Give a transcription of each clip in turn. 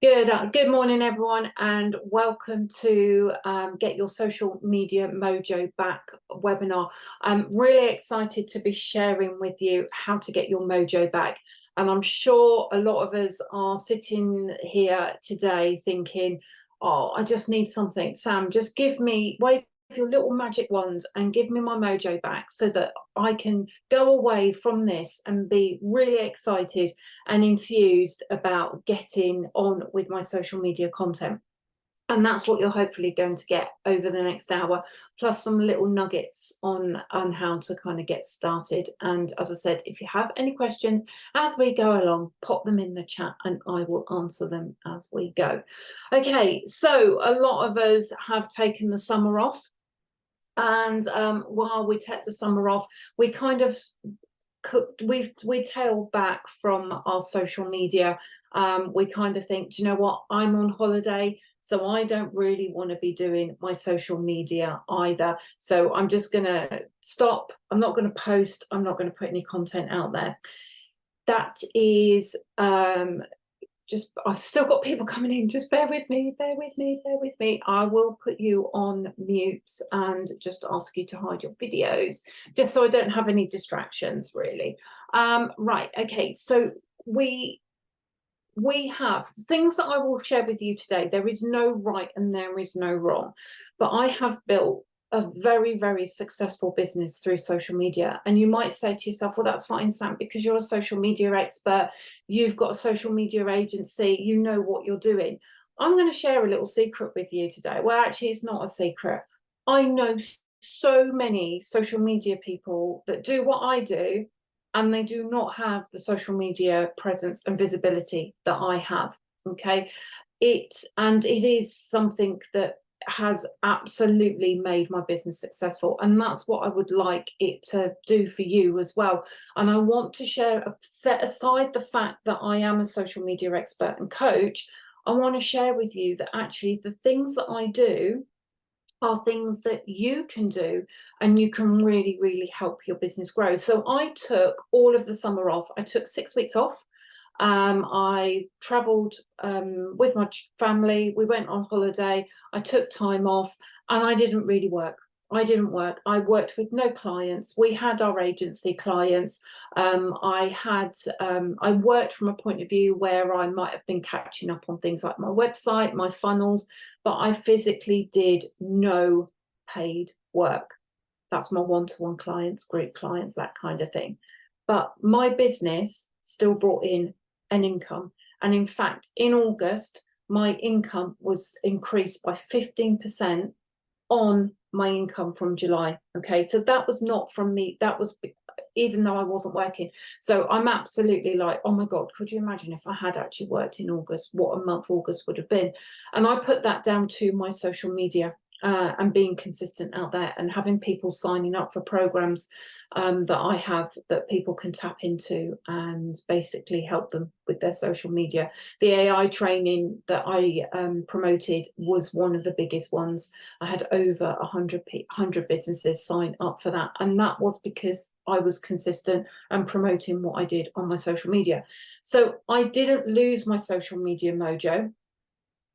Good morning, everyone, and welcome to Get Your Social Media Mojo Back webinar. I'm really excited to be sharing with you how to get your mojo back. And I'm sure a lot of us are sitting here today thinking, oh, I just need something. Sam, just wave your little magic wand and give me my mojo back so that I can go away from this and be really excited and enthused about getting on with my social media content. And that's what you're hopefully going to get over the next hour, plus some little nuggets on how to kind of get started. And as I said, if you have any questions as we go along, pop them in the chat and I will answer them as we go. Okay, so a lot of us have taken the summer off. And while we take the summer off, we kind of we tail back from our social media. We kind of think, do you know what, I'm on holiday, so I don't really want to be doing my social media either. So I'm just going to stop. I'm not going to post. I'm not going to put any content out there. That is I've still got people coming in. Just bear with me. I will put you on mute and just ask you to hide your videos, just so I don't have any distractions, really. Right, okay, so we have things that I will share with you today. There is no right and there is no wrong, but I have built a very, very successful business through social media. And you might say to yourself, well, that's fine, Sam, because you're a social media expert. You've got a social media agency. You know what you're doing. I'm going to share a little secret with you today. Well, actually, it's not a secret. I know so many social media people that do what I do, and they do not have the social media presence and visibility that I have. Okay. It is something that has absolutely made my business successful, and that's what I would like it to do for you as well. And I want to set aside the fact that I am a social media expert and coach. I want to share with you that actually the things that I do are things that you can do, and you can really, really help your business grow. So I took all of the summer off. I took 6 weeks off. I traveled with my family. We went on holiday. I took time off, and I didn't really work. I worked with no clients. We had our agency clients. I worked from a point of view where I might have been catching up on things like my website, my funnels, but I physically did no paid work. That's my one-to-one clients, group clients, that kind of thing. But my business still brought in an income. And in fact, in August, my income was increased by 15% on my income from July. Okay, so that was not from me. That was even though I wasn't working. So I'm absolutely like, oh my God, could you imagine if I had actually worked in August, what a month August would have been? And I put that down to my social media. And being consistent out there and having people signing up for programs that I have that people can tap into and basically help them with their social media. The AI training that I promoted was one of the biggest ones. I had over 100 businesses sign up for that, and that was because I was consistent and promoting what I did on my social media. So I didn't lose my social media mojo.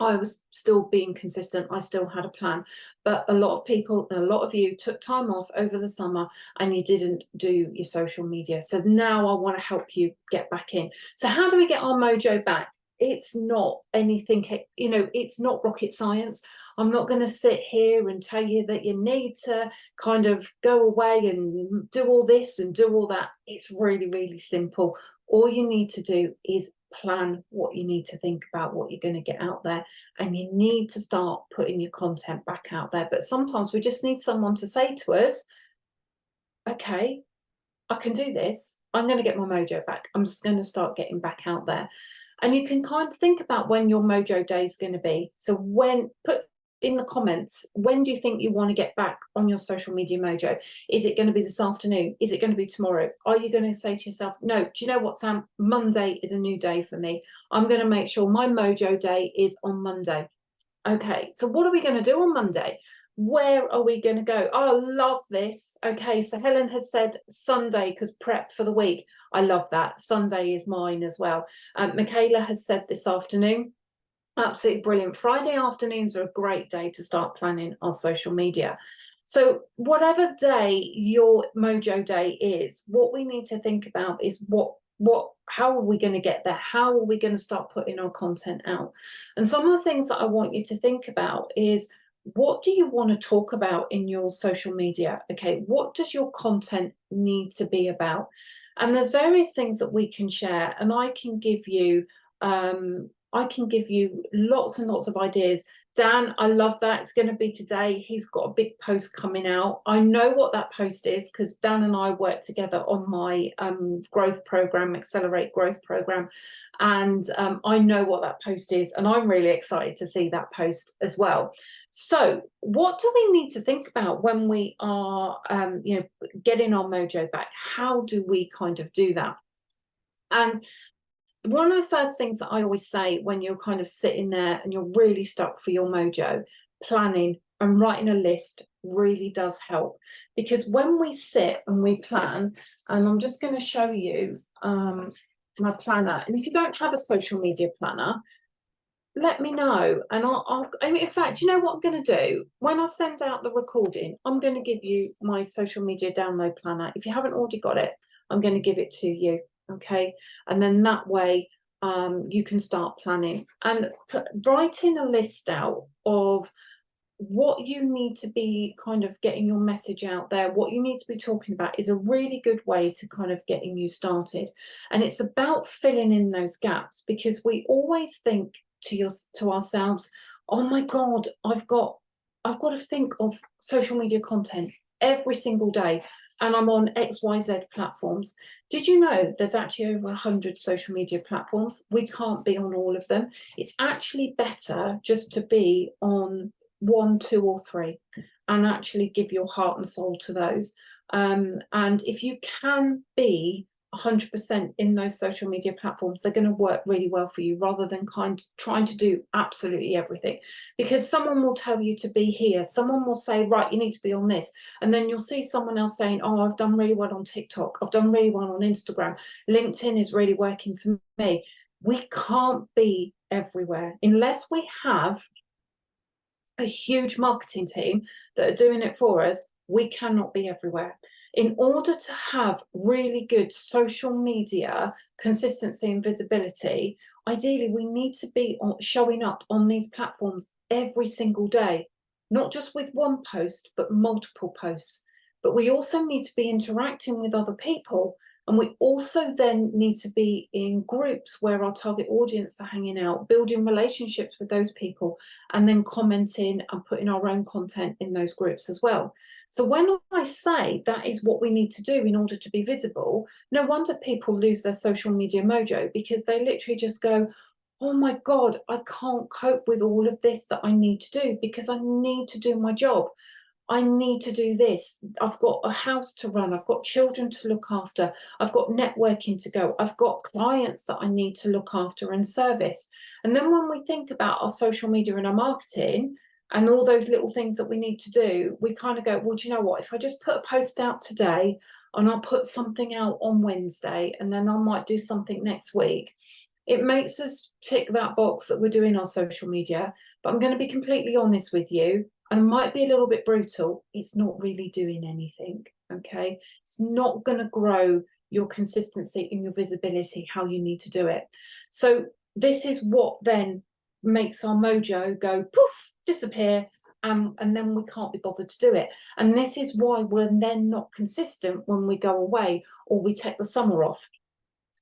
I was still being consistent. I still had a plan, but a lot of people, a lot of you took time off over the summer and you didn't do your social media. So now I want to help you get back in. So how do we get our mojo back? It's not anything, it's not rocket science. I'm not going to sit here and tell you that you need to kind of go away and do all this and do all that. It's really, really simple. All you need to do is plan what you need to think about, what you're going to get out there, and you need to start putting your content back out there. But sometimes we just need someone to say to us, okay, I can do this. I'm going to get my mojo back. I'm just going to start getting back out there. And you can kind of think about when your mojo day is going to be. So put in the comments, when do you think you want to get back on your social media mojo? Is it going to be this afternoon? Is it going to be tomorrow? Are you going to say to yourself, no, do you know what, Sam? Monday is a new day for me. I'm going to make sure my mojo day is on Monday. Okay, so what are we going to do on Monday? Where are we going to go? Oh, I love this. Okay, so Helen has said Sunday because prep for the week. I love that. Sunday is mine as well. Michaela has said this afternoon. Absolutely brilliant. Friday afternoons are a great day to start planning our social media. So whatever day your Mojo day is, what we need to think about is how are we going to get there? How are we going to start putting our content out? And some of the things that I want you to think about is, what do you want to talk about in your social media? Okay, what does your content need to be about? And there's various things that we can share, and I can give you lots and lots of ideas. Dan, I love that. It's going to be today. He's got a big post coming out. I know what that post is because Dan and I work together on my growth program, Accelerate Growth Program. And I know what that post is. And I'm really excited to see that post as well. So what do we need to think about when we are, getting our mojo back? How do we kind of do that? And one of the first things that I always say when you're kind of sitting there and you're really stuck for your mojo, planning and writing a list really does help. Because when we sit and we plan, and I'm just going to show you my planner. And if you don't have a social media planner, let me know. And in fact, you know what I'm going to do? When I send out the recording, I'm going to give you my social media download planner. If you haven't already got it, I'm going to give it to you. Okay, and then that way you can start planning and writing a list out of what you need to be kind of getting your message out there, what you need to be talking about, is a really good way to kind of getting you started. And it's about filling in those gaps, because we always think to ourselves, oh my God, I've got to think of social media content every single day, and I'm on XYZ platforms. Did you know there's actually over 100 social media platforms? We can't be on all of them. It's actually better just to be on 1, 2, or 3 and actually give your heart and soul to those. And if you can be 100% in those social media platforms, they're going to work really well for you, rather than trying to do absolutely everything. Because someone will tell you to be here, someone will say, right, you need to be on this, and then you'll see someone else saying, oh, I've done really well on TikTok, I've done really well on Instagram, LinkedIn is really working for me. We can't be everywhere unless we have a huge marketing team that are doing it for us. We cannot be everywhere. In order to have really good social media consistency and visibility, ideally we need to be showing up on these platforms every single day, not just with one post, but multiple posts. But we also need to be interacting with other people. And we also then need to be in groups where our target audience are hanging out, building relationships with those people, and then commenting and putting our own content in those groups as well. So when I say that is what we need to do in order to be visible, no wonder people lose their social media mojo, because they literally just go, oh my God, I can't cope with all of this that I need to do, because I need to do my job. I need to do this. I've got a house to run. I've got children to look after. I've got networking to go. I've got clients that I need to look after and service. And then when we think about our social media and our marketing and all those little things that we need to do, we kind of go, well, do you know what? If I just put a post out today and I'll put something out on Wednesday, and then I might do something next week, it makes us tick that box that we're doing our social media. But I'm going to be completely honest with you, and might be a little bit brutal, it's not really doing anything. Okay, it's not going to grow your consistency and your visibility how you need to do it. So this is what then makes our mojo go poof, disappear, and then we can't be bothered to do it. And this is why we're then not consistent when we go away or we take the summer off.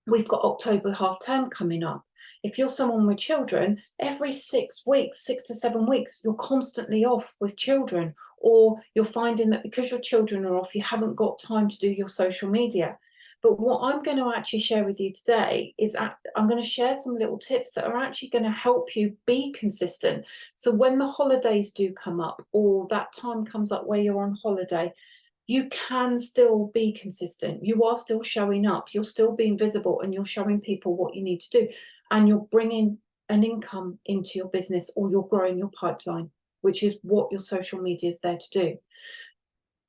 We've got October half term coming up. If you're someone with children, every 6 weeks, 6 to 7 weeks, you're constantly off with children, or you're finding that because your children are off, you haven't got time to do your social media. But what I'm going to actually share with you today is I'm going to share some little tips that are actually going to help you be consistent. So when the holidays do come up, or that time comes up where you're on holiday, you can still be consistent. You are still showing up, you're still being visible, and you're showing people what you need to do, and you're bringing an income into your business, or you're growing your pipeline, which is what your social media is there to do.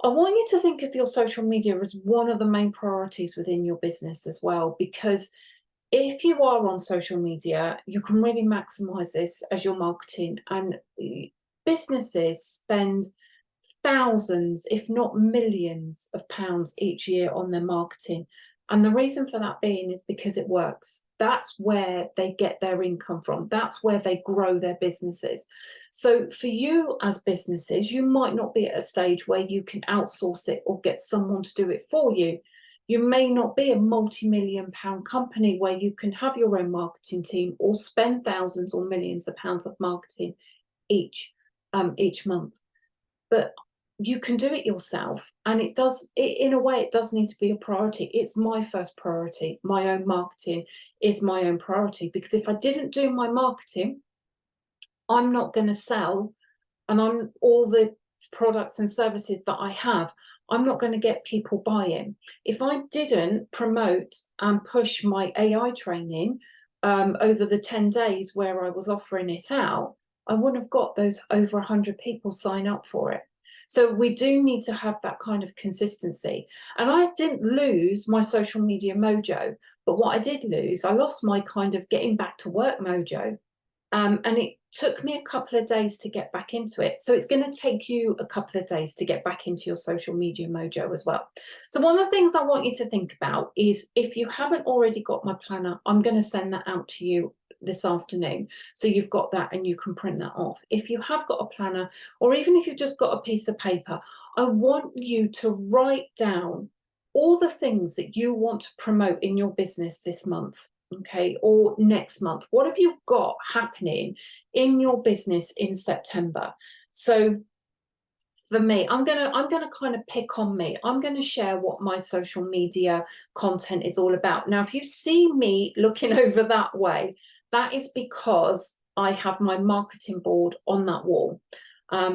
I want you to think of your social media as one of the main priorities within your business as well, because if you are on social media, you can really maximize this as your marketing. And businesses spend thousands, if not millions of pounds each year on their marketing. And the reason for that being is because it works. That's where they get their income from. That's where they grow their businesses. So for you as businesses, you might not be at a stage where you can outsource it or get someone to do it for you. You may not be a multi-million-pound company where you can have your own marketing team or spend thousands or millions of pounds of marketing each month. But you can do it yourself, and in a way, it does need to be a priority. It's my first priority. My own marketing is my own priority, because if I didn't do my marketing, I'm not going to sell, and I'm all the products and services that I have, I'm not going to get people buying. If I didn't promote and push my AI training over the 10 days where I was offering it out, I wouldn't have got those over 100 people sign up for it. So we do need to have that kind of consistency. And I didn't lose my social media mojo, but what I did lose, I lost my kind of getting back to work mojo. And it took me a couple of days to get back into it. So it's going to take you a couple of days to get back into your social media mojo as well. So one of the things I want you to think about is, if you haven't already got my planner, I'm going to send that out to you this afternoon. So you've got that and you can print that off. If you have got a planner, or even if you've just got a piece of paper, I want you to write down all the things that you want to promote in your business this month. Okay, or next month. What have you got happening in your business in September? So for me, I'm gonna kind of pick on me. I'm gonna share what my social media content is all about. Now, if you see me looking over that way, that is because I have my marketing board on that wall.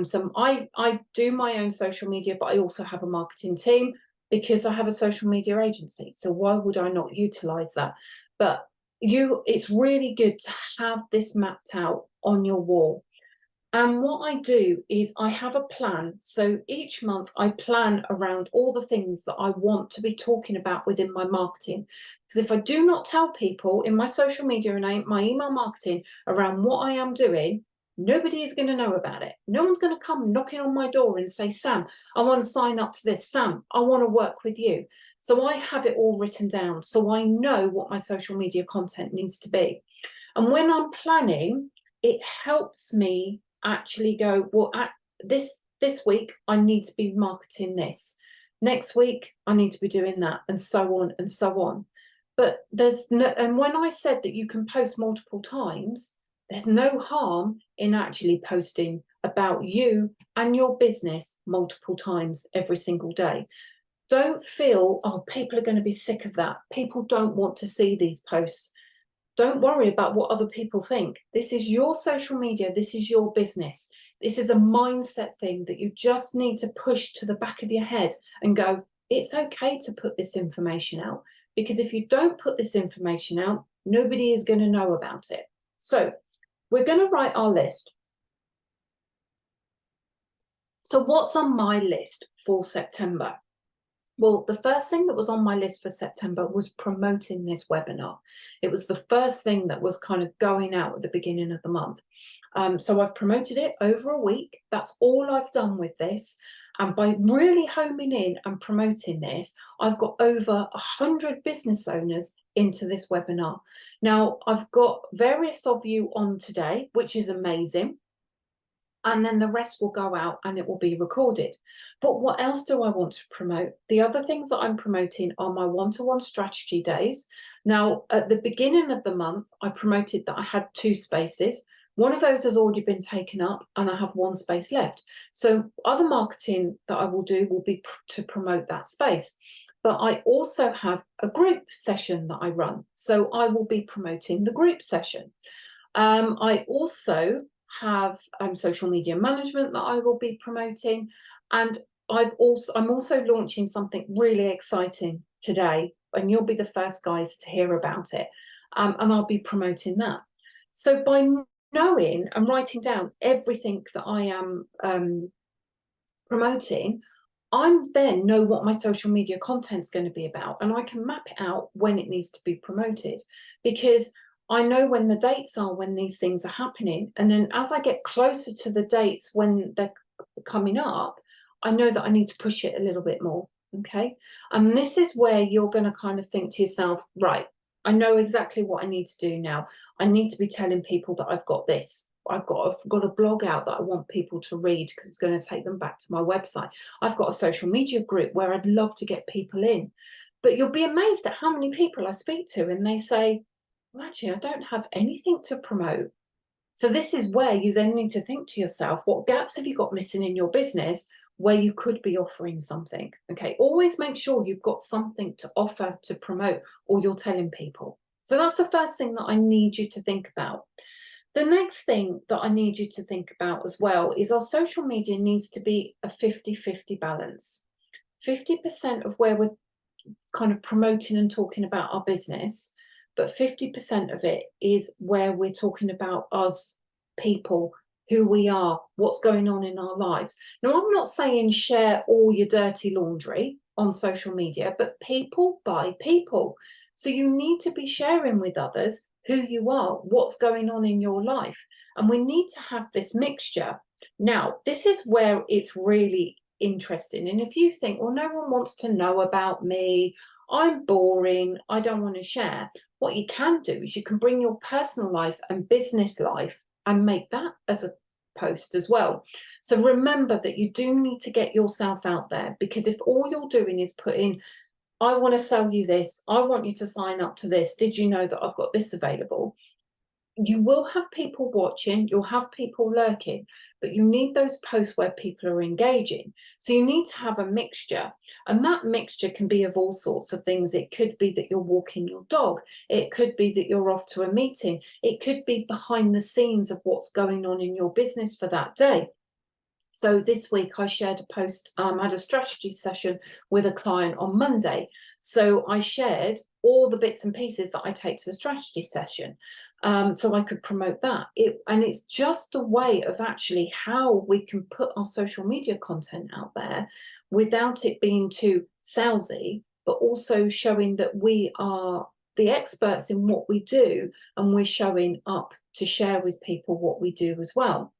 So I do my own social media, but I also have a marketing team, because I have a social media agency. So why would I not utilize that? But it's really good to have this mapped out on your wall. And what I do is I have a plan. So each month I plan around all the things that I want to be talking about within my marketing. Because if I do not tell people in my social media and my email marketing around what I am doing, nobody is going to know about it. No one's going to come knocking on my door and say, Sam, I want to sign up to this. Sam, I want to work with you. So I have it all written down, so I know what my social media content needs to be. And when I'm planning, it helps me actually go, well, this week I need to be marketing this. Next week I need to be doing that, and so on and so on. But and when I said that you can post multiple times, there's no harm in actually posting about you and your business multiple times every single day. Don't feel, oh, people are going to be sick of that. People don't want to see these posts. Don't worry about what other people think. This is your social media. This is your business. This is a mindset thing that you just need to push to the back of your head and go, it's okay to put this information out. Because if you don't put this information out, nobody is going to know about it. So we're going to write our list. So what's on my list for September? Well, the first thing that was on my list for September was promoting this webinar. It was the first thing that was kind of going out at the beginning of the month. So I've promoted it over a week. That's all I've done with this. And by really homing in and promoting this, I've got over 100 business owners into this webinar. Now, I've got various of you on today, which is amazing. And then the rest will go out and it will be recorded. But what else do I want to promote? The other things that I'm promoting are my one-to-one strategy days. Now, at the beginning of the month, I promoted that I had 2 spaces. One of those has already been taken up and I have 1 space left. So other marketing that I will do will be to promote that space. But I also have a group session that I run. So I will be promoting the group session. I also have social media management that I will be promoting, and I'm also launching something really exciting today, and you'll be the first guys to hear about it, and I'll be promoting that. So by knowing and writing down everything that I am promoting, I then know what my social media content's going to be about, and I can map it out when it needs to be promoted, because I know when the dates are when these things are happening. And then as I get closer to the dates when they're coming up, I know that I need to push it a little bit more. Okay. And this is where you're going to kind of think to yourself, right, I know exactly what I need to do now. I need to be telling people that I've got this. I've got a blog out that I want people to read because it's going to take them back to my website. I've got a social media group where I'd love to get people in. But you'll be amazed at how many people I speak to and they say, well, actually, I don't have anything to promote. So this is where you then need to think to yourself, what gaps have you got missing in your business where you could be offering something? Okay, always make sure you've got something to offer to promote, or you're telling people. So that's the first thing that I need you to think about. The next thing that I need you to think about as well is our social media needs to be a 50-50 balance. 50% of where we're kind of promoting and talking about our business, but 50% of it is where we're talking about us, people, who we are, what's going on in our lives. Now, I'm not saying share all your dirty laundry on social media, but people buy people. So you need to be sharing with others who you are, what's going on in your life. And we need to have this mixture. Now, this is where it's really interesting. And if you think, well, no one wants to know about me, I'm boring, I don't want to share, what you can do is you can bring your personal life and business life and make that as a post as well. So remember that you do need to get yourself out there, because if all you're doing is putting, I want to sell you this, I want you to sign up to this, did you know that I've got this available? You will have people watching, you'll have people lurking, but you need those posts where people are engaging. So you need to have a mixture, and that mixture can be of all sorts of things. It could be that you're walking your dog. It could be that you're off to a meeting. It could be behind the scenes of what's going on in your business for that day. So this week I shared a post, I had a strategy session with a client on Monday. So I shared all the bits and pieces that I take to the strategy session, so I could promote that. And it's just a way of actually how we can put our social media content out there without it being too salesy, but also showing that we are the experts in what we do, and we're showing up to share with people what we do as well.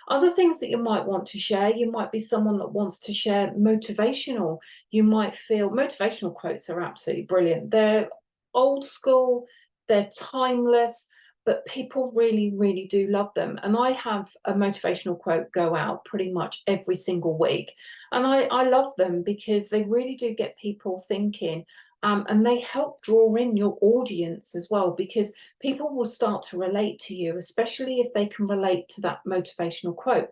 Other things that you might want to share, you might be someone that wants to share motivational. You might feel motivational quotes are absolutely brilliant. They're old school, they're timeless, but people really, really do love them. And I have a motivational quote go out pretty much every single week. And I love them because they really do get people thinking. And they help draw in your audience as well, because people will start to relate to you, especially if they can relate to that motivational quote.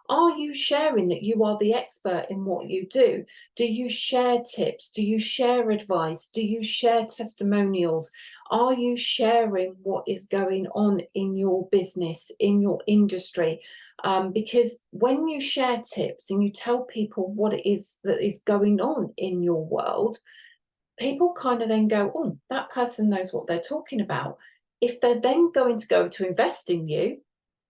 Are you sharing that you are the expert in what you do? Do you share tips? Do you share advice? Do you share testimonials? Are you sharing what is going on in your business, in your industry? Because when you share tips and you tell people what it is that is going on in your world, people kind of then go, oh, that person knows what they're talking about. If they're then going to go to invest in you,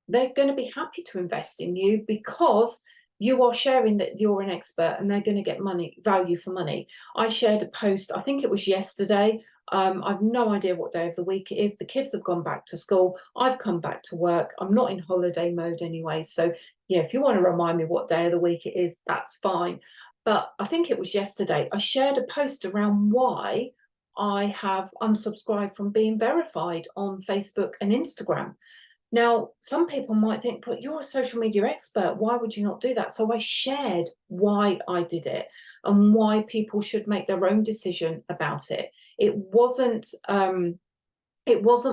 they're going to be happy to invest in you because you are sharing that you're an expert, and they're going to get value for money. I shared a post, I think it was yesterday. I've no idea what day of the week it is. The kids have gone back to school. I've come back to work. I'm not in holiday mode anyway. So yeah, if you want to remind me what day of the week it is, that's fine. But I think it was yesterday, I shared a post around why I have unsubscribed from being verified on Facebook and Instagram. Now, some people might think, but you're a social media expert, why would you not do that? So I shared why I did it and why people should make their own decision about it. It wasn't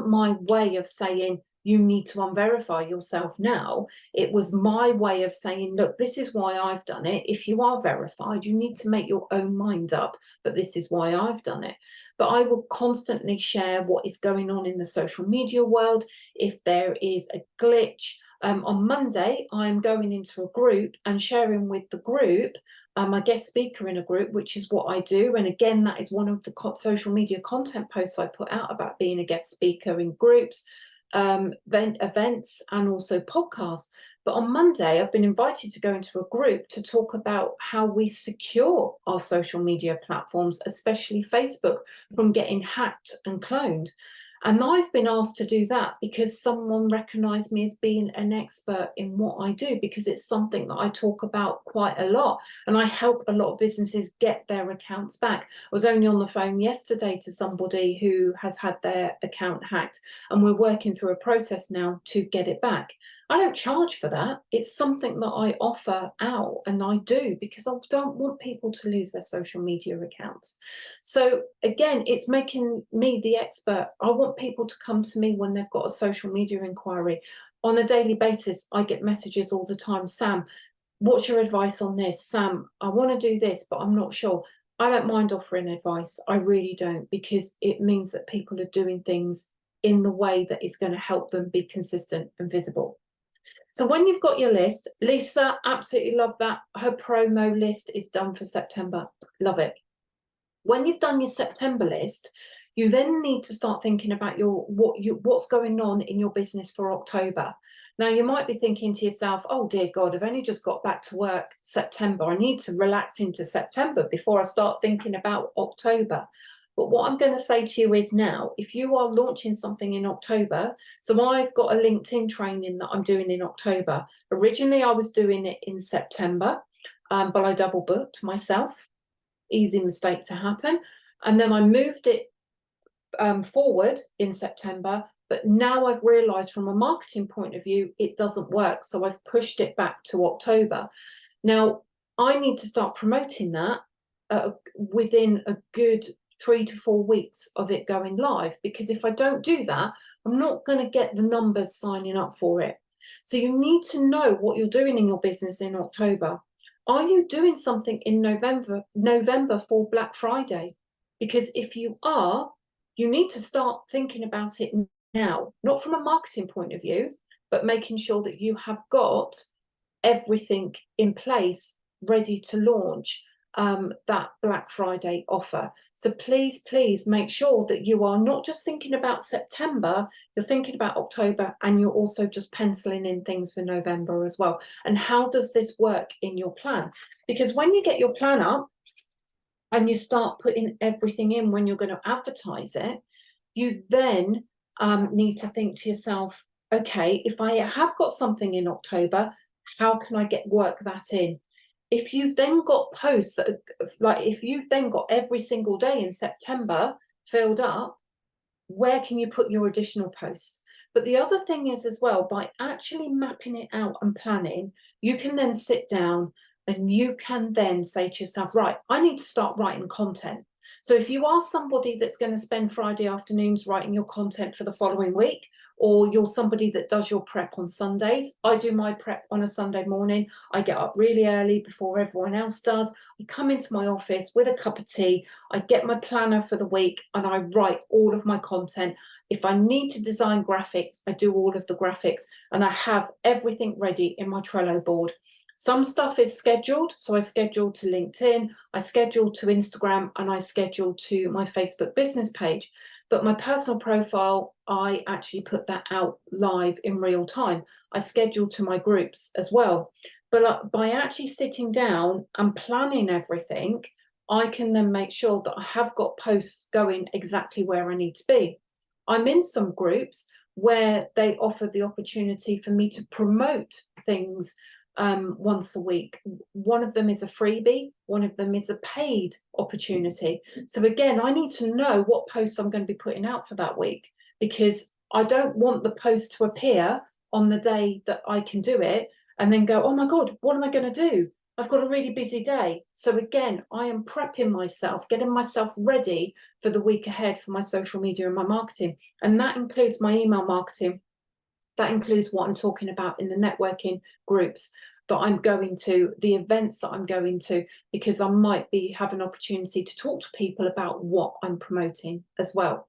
my way of saying, you need to unverify yourself now. It was my way of saying, look, this is why I've done it. If you are verified, you need to make your own mind up, but this is why I've done it. But I will constantly share what is going on in the social media world. If there is a glitch, on Monday, I'm going into a group and sharing with the group, a guest speaker in a group, which is what I do. And again, that is one of the social media content posts I put out about being a guest speaker in groups, events, and also podcasts. But on Monday, I've been invited to go into a group to talk about how we secure our social media platforms, especially Facebook, from getting hacked and cloned. And I've been asked to do that because someone recognised me as being an expert in what I do, because it's something that I talk about quite a lot. And I help a lot of businesses get their accounts back. I was only on the phone yesterday to somebody who has had their account hacked, and we're working through a process now to get it back. I don't charge for that. It's something that I offer out, and I do because I don't want people to lose their social media accounts. So again, it's making me the expert. I want people to come to me when they've got a social media inquiry. On a daily basis, I get messages all the time. Sam, what's your advice on this? Sam, I want to do this, but I'm not sure. I don't mind offering advice. I really don't, because it means that people are doing things in the way that is going to help them be consistent and visible. So when you've got your list, Lisa, absolutely love that. Her promo list is done for September. Love it. When you've done your September list, you then need to start thinking about what's going on in your business for October. Now, you might be thinking to yourself, oh, dear God, I've only just got back to work September. I need to relax into September before I start thinking about October. But what I'm going to say to you is now, if you are launching something in October, so I've got a LinkedIn training that I'm doing in October. Originally, I was doing it in September, but I double booked myself. Easy mistake to happen. And then I moved it forward in September, but now I've realized from a marketing point of view, it doesn't work. So I've pushed it back to October. Now, I need to start promoting that within a good 3 to 4 weeks of it going live, because if I don't do that, I'm not going to get the numbers signing up for it. So you need to know what you're doing in your business in October. Are you doing something in November for Black Friday? Because if you are, you need to start thinking about it now, not from a marketing point of view, but making sure that you have got everything in place ready to launch that Black Friday offer. So please, please make sure that you are not just thinking about September, you're thinking about October, and you're also just penciling in things for November as well. And how does this work in your plan? Because when you get your plan up and you start putting everything in when you're going to advertise it, you then need to think to yourself, okay, if I have got something in October, how can I work that in? If you've then got posts that are, like, if you've then got every single day in September filled up, where can you put your additional posts? But the other thing is as well, by actually mapping it out and planning, you can then sit down and you can then say to yourself, right, I need to start writing content. So if you are somebody that's going to spend Friday afternoons writing your content for the following week, or you're somebody that does your prep on Sundays, I do my prep on a Sunday morning. I get up really early before everyone else does. I come into my office with a cup of tea. I get my planner for the week and I write all of my content. If I need to design graphics, I do all of the graphics, and I have everything ready in my Trello board. Some stuff is scheduled, so I schedule to LinkedIn, I schedule to Instagram, and I schedule to my Facebook business page. But my personal profile, I actually put that out live in real time. I schedule to my groups as well. But by actually sitting down and planning everything, I can then make sure that I have got posts going exactly where I need to be. I'm in some groups where they offer the opportunity for me to promote things once a week. One of them is a freebie, one of them is a paid opportunity. So again, I need to know what posts I'm going to be putting out for that week, because I don't want the post to appear on the day that I can do it and then go, oh my God, what am I going to do? I've got a really busy day. So again, I am prepping myself, getting myself ready for the week ahead for my social media and my marketing. And that includes my email marketing. That includes what I'm talking about in the networking groups that I'm going to, the events that I'm going to, because I might have an opportunity to talk to people about what I'm promoting as well.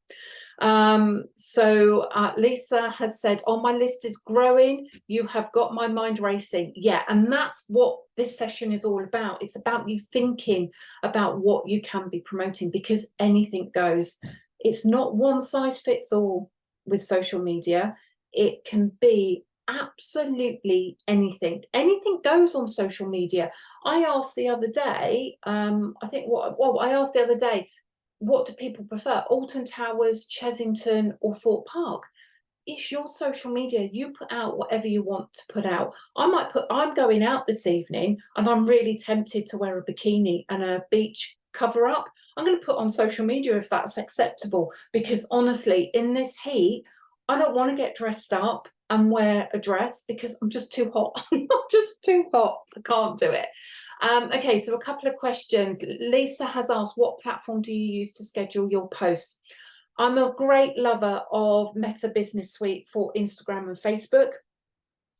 Lisa has said, oh, my list is growing. You have got my mind racing. Yeah, and that's what this session is all about. It's about you thinking about what you can be promoting, because anything goes. It's not one size fits all with social media. It can be absolutely anything. Anything goes on social media. I asked the other day, I asked the other day, what do people prefer? Alton Towers, Chesington, or Thorpe Park? It's your social media. You put out whatever you want to put out. I'm going out this evening and I'm really tempted to wear a bikini and a beach cover up. I'm going to put on social media if that's acceptable, because honestly, in this heat, I don't want to get dressed up and wear a dress because I'm just too hot. I'm just too hot. I can't do it. Okay, so a couple of questions. Lisa has asked, what platform do you use to schedule your posts? I'm a great lover of Meta Business Suite for Instagram and Facebook.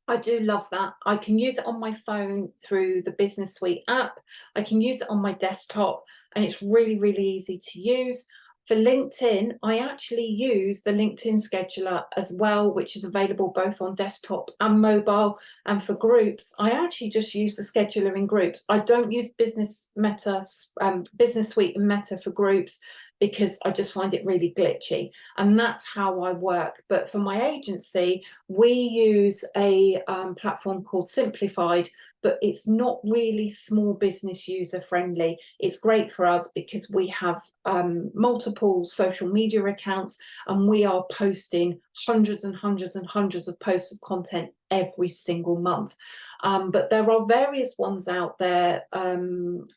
I do love that. I can use it on my phone through the Business Suite app. I can use it on my desktop, and it's really, really easy to use. For LinkedIn, I actually use the LinkedIn scheduler as well, which is available both on desktop and mobile. And for groups, I actually just use the scheduler in groups. I don't use Business Suite and Meta for groups because I just find it really glitchy. And that's how I work. But for my agency, we use a platform called Simplified, but it's not really small business user friendly. It's great for us because we have multiple social media accounts, and we are posting hundreds and hundreds and hundreds of posts of content every single month. But there are various ones out there.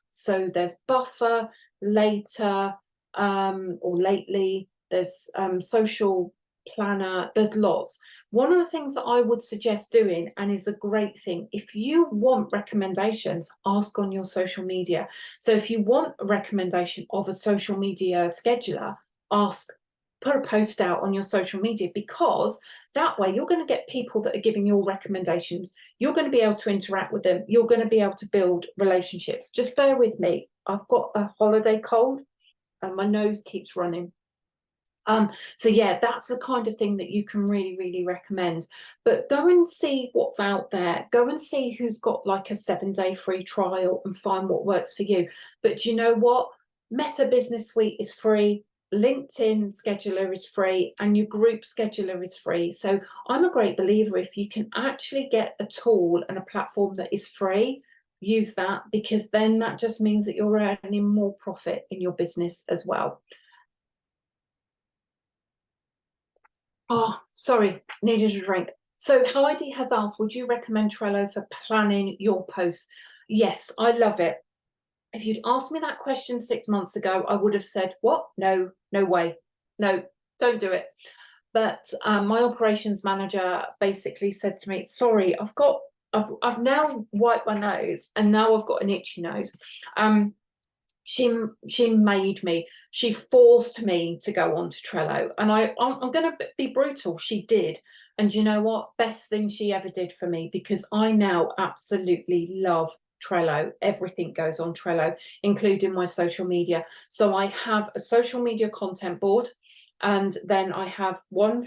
So there's Buffer, Later, or Lately, there's Social Planner, there's lots. One of the things that I would suggest doing, and is a great thing, if you want recommendations, ask on your social media. So if you want a recommendation of a social media scheduler, ask, put a post out on your social media, because that way you're going to get people that are giving your recommendations. You're going to be able to interact with them. You're going to be able to build relationships. Just bear with me. I've got a holiday cold and my nose keeps running. So yeah, that's the kind of thing that you can really, really recommend. But go and see what's out there. Go and see who's got like a 7-day free trial and find what works for you. But you know what? Meta Business Suite is free. LinkedIn scheduler is free, and your group scheduler is free. So I'm a great believer, if you can actually get a tool and a platform that is free, use that, because then that just means that you're earning more profit in your business as well. Oh, sorry, needed a drink. So Heidi has asked, would you recommend Trello for planning your posts? Yes, I love it. If you'd asked me that question 6 months ago, I would have said, what? No, no way. No, don't do it. But my operations manager basically said to me, sorry, I've now wiped my nose and now I've got an itchy nose. She forced me to go on to Trello, and I'm going to be brutal, she did. And you know what? Best thing she ever did for me, because I now absolutely love Trello. Everything goes on Trello, including my social media. So I have a social media content board, and then I have one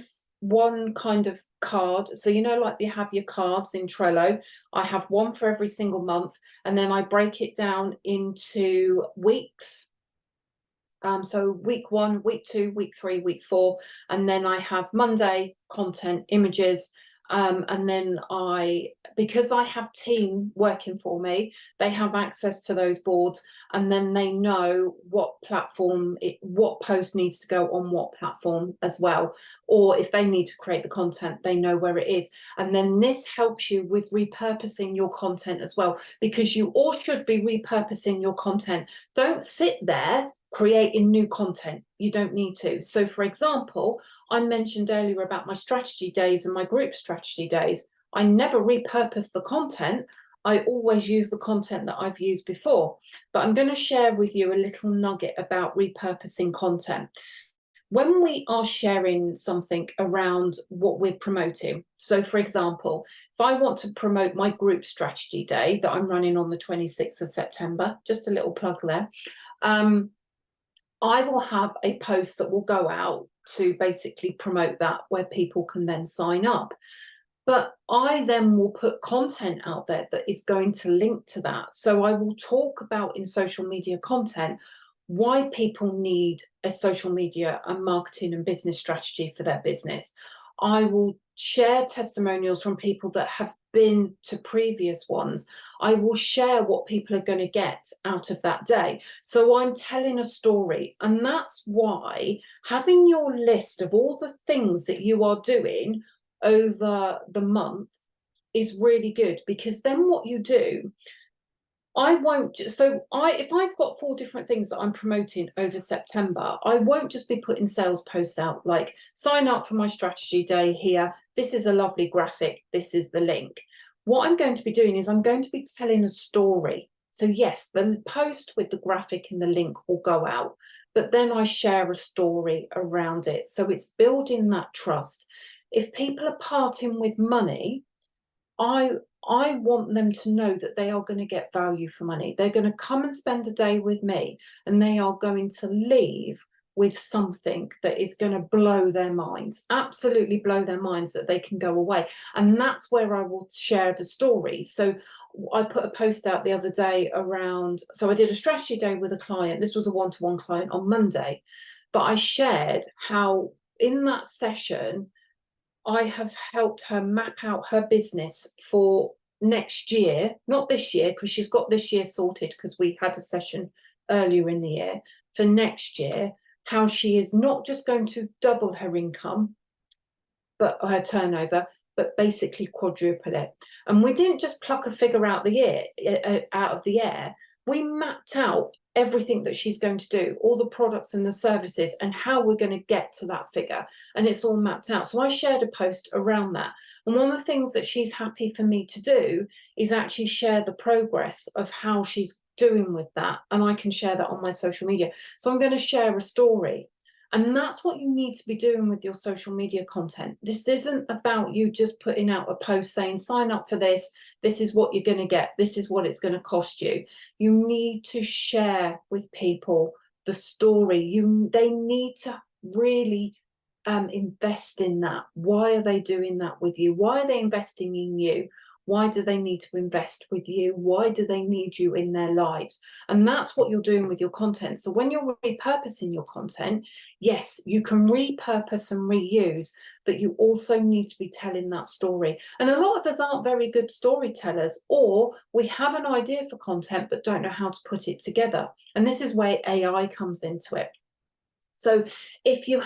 kind of card. So you know, like you have your cards in Trello, I have one for every single month, and then I break it down into weeks. So week 1, week 2, week 3, week 4, and then I have Monday content, images, and then because I have team working for me, they have access to those boards, and then they know what what post needs to go on what platform as well, or if they need to create the content, they know where it is. And then this helps you with repurposing your content as well, because you all should be repurposing your content. Don't sit there creating new content. You don't need to. So for example, I mentioned earlier about my strategy days and my group strategy days. I never repurpose the content. I always use the content that I've used before. But I'm going to share with you a little nugget about repurposing content. When we are sharing something around what we're promoting, so for example, if I want to promote my group strategy day that I'm running on the 26th of September, just a little plug there, I will have a post that will go out to basically promote that, where people can then sign up. But I then will put content out there that is going to link to that. So I will talk about in social media content why people need a social media and marketing and business strategy for their business. I will share testimonials from people that have been to previous ones. I will share what people are going to get out of that day. So I'm telling a story. And that's why having your list of all the things that you are doing over the month is really good, because then what you do, I won't if I've got 4 different things that I'm promoting over September, I won't just be putting sales posts out like, sign up for my strategy day here, this is a lovely graphic, this is the link. What I'm going to be doing is I'm going to be telling a story. So yes, the post with the graphic and the link will go out, but then I share a story around it. So it's building that trust. If people are parting with money, I want them to know that they are going to get value for money. They're going to come and spend a day with me, and they are going to leave with something that is going to blow their minds, absolutely blow their minds, that they can go away. And that's where I will share the story. So I put a post out the other day around, so I did a strategy day with a client. This was a one-to-one client on Monday, but I shared how in that session, I have helped her map out her business for next year, not this year, because she's got this year sorted because we had a session earlier in the year, for next year, how she is not just going to double her income, but her turnover, but basically quadruple it. And we didn't just pluck a figure out of the air. We mapped out everything that she's going to do, all the products and the services, and how we're going to get to that figure. And it's all mapped out. So I shared a post around that. And one of the things that she's happy for me to do is actually share the progress of how she's doing with that. And I can share that on my social media. So I'm going to share a story. And that's what you need to be doing with your social media content. This isn't about you just putting out a post saying, sign up for this, this is what you're going to get, this is what it's going to cost you. You need to share with people the story. They need to really invest in that. Why are they doing that with you? Why are they investing in you? Why do they need to invest with you? Why do they need you in their lives? And that's what you're doing with your content. So when you're repurposing your content, yes, you can repurpose and reuse, but you also need to be telling that story. And a lot of us aren't very good storytellers, or we have an idea for content but don't know how to put it together. And this is where AI comes into it. So if you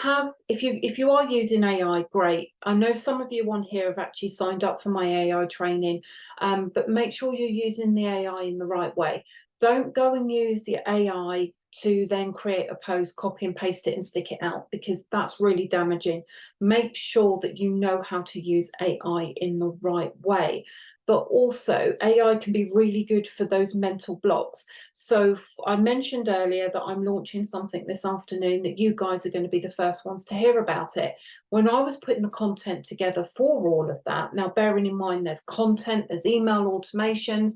are using AI, great. I know some of you on here have actually signed up for my AI training, but make sure you're using the AI in the right way. Don't go and use the AI to then create a post, copy and paste it and stick it out, because that's really damaging. Make sure that you know how to use AI in the right way. But also AI can be really good for those mental blocks. So I mentioned earlier that I'm launching something this afternoon that you guys are going to be the first ones to hear about it. When I was putting the content together for all of that, now bearing in mind there's content, there's email automations,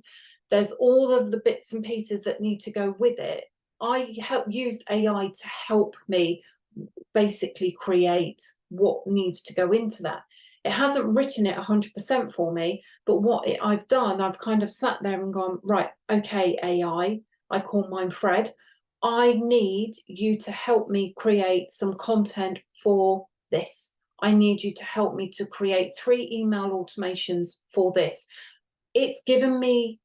there's all of the bits and pieces that need to go with it. I used AI to help me basically create what needs to go into that. It hasn't written it 100% for me, but what I've done, I've kind of sat there and gone, right, okay, AI, I call mine Fred, I need you to help me create some content for this. I need you to help me to create 3 email automations for this. It's given me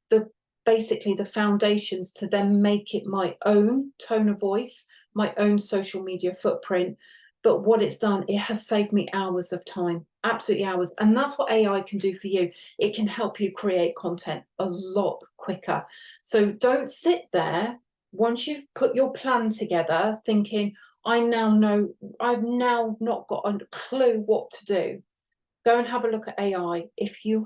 basically the foundations to then make it my own tone of voice, my own social media footprint. But what it's done, it has saved me hours of time, absolutely hours. And that's what AI can do for you. It can help you create content a lot quicker. So don't sit there once you've put your plan together thinking, I now know, I've now not got a clue what to do. Go and have a look at AI. If you're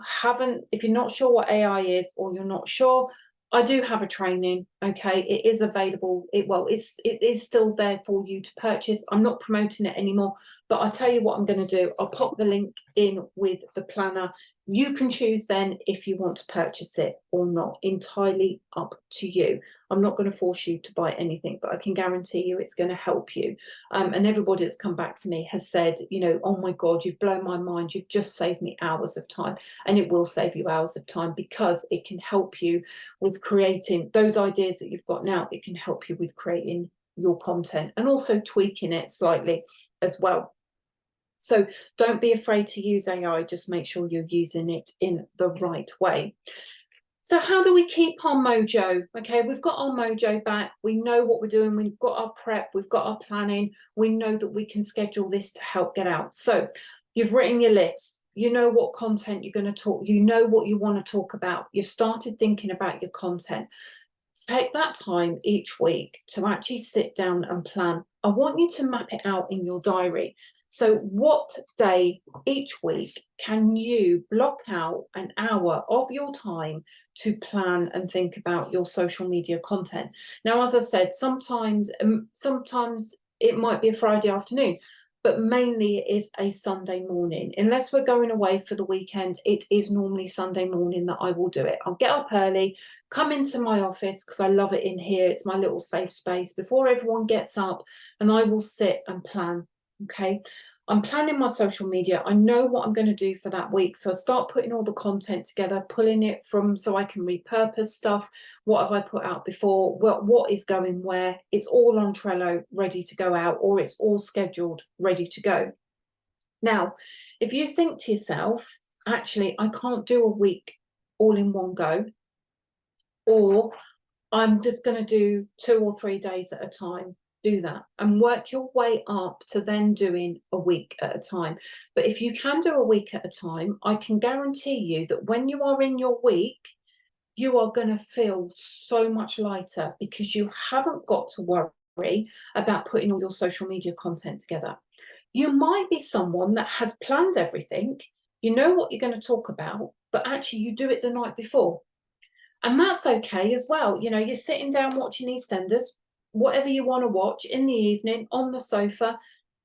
not sure what AI is, or you're not sure, I do have a training, okay? It is available. It is still there for you to purchase. I'm not promoting it anymore, but I'll tell you what I'm going to do. I'll pop the link in with the planner. You can choose then if you want to purchase it or not. Entirely up to you. I'm not going to force you to buy anything, but I can guarantee you it's going to help you. And everybody that's come back to me has said, you know, oh my God, you've blown my mind. You've just saved me hours of time. And it will save you hours of time, because it can help you with creating those ideas that you've got now. It can help you with creating your content and also tweaking it slightly as well. So don't be afraid to use AI, just make sure you're using it in the right way. So how do we keep our mojo? Okay, we've got our mojo back. We know what we're doing. We've got our prep. We've got our planning. We know that we can schedule this to help get out. So you've written your list. You know what content you're going to talk. You know what you want to talk about. You've started thinking about your content. Take that time each week to actually sit down and plan. I want you to map it out in your diary. So what day each week can you block out an hour of your time to plan and think about your social media content? Now, as I said, sometimes it might be a Friday afternoon, but mainly it is a Sunday morning. Unless we're going away for the weekend, it is normally Sunday morning that I will do it. I'll get up early, come into my office because I love it in here. It's my little safe space before everyone gets up, and I will sit and plan. Okay, I'm planning my social media. I know what I'm going to do for that week. So I start putting all the content together, pulling it from so I can repurpose stuff. What have I put out before? What is going where? It's all on Trello, ready to go out, or it's all scheduled, ready to go. Now, if you think to yourself, actually, I can't do a week all in one go, or I'm just going to do 2 or 3 days at a time, do that and work your way up to then doing a week at a time. But if you can do a week at a time, I can guarantee you that when you are in your week, you are going to feel so much lighter because you haven't got to worry about putting all your social media content together. You might be someone that has planned everything, you know what you're going to talk about, but actually you do it the night before. And that's okay as well. You know, you're sitting down watching EastEnders, whatever you want to watch in the evening on the sofa.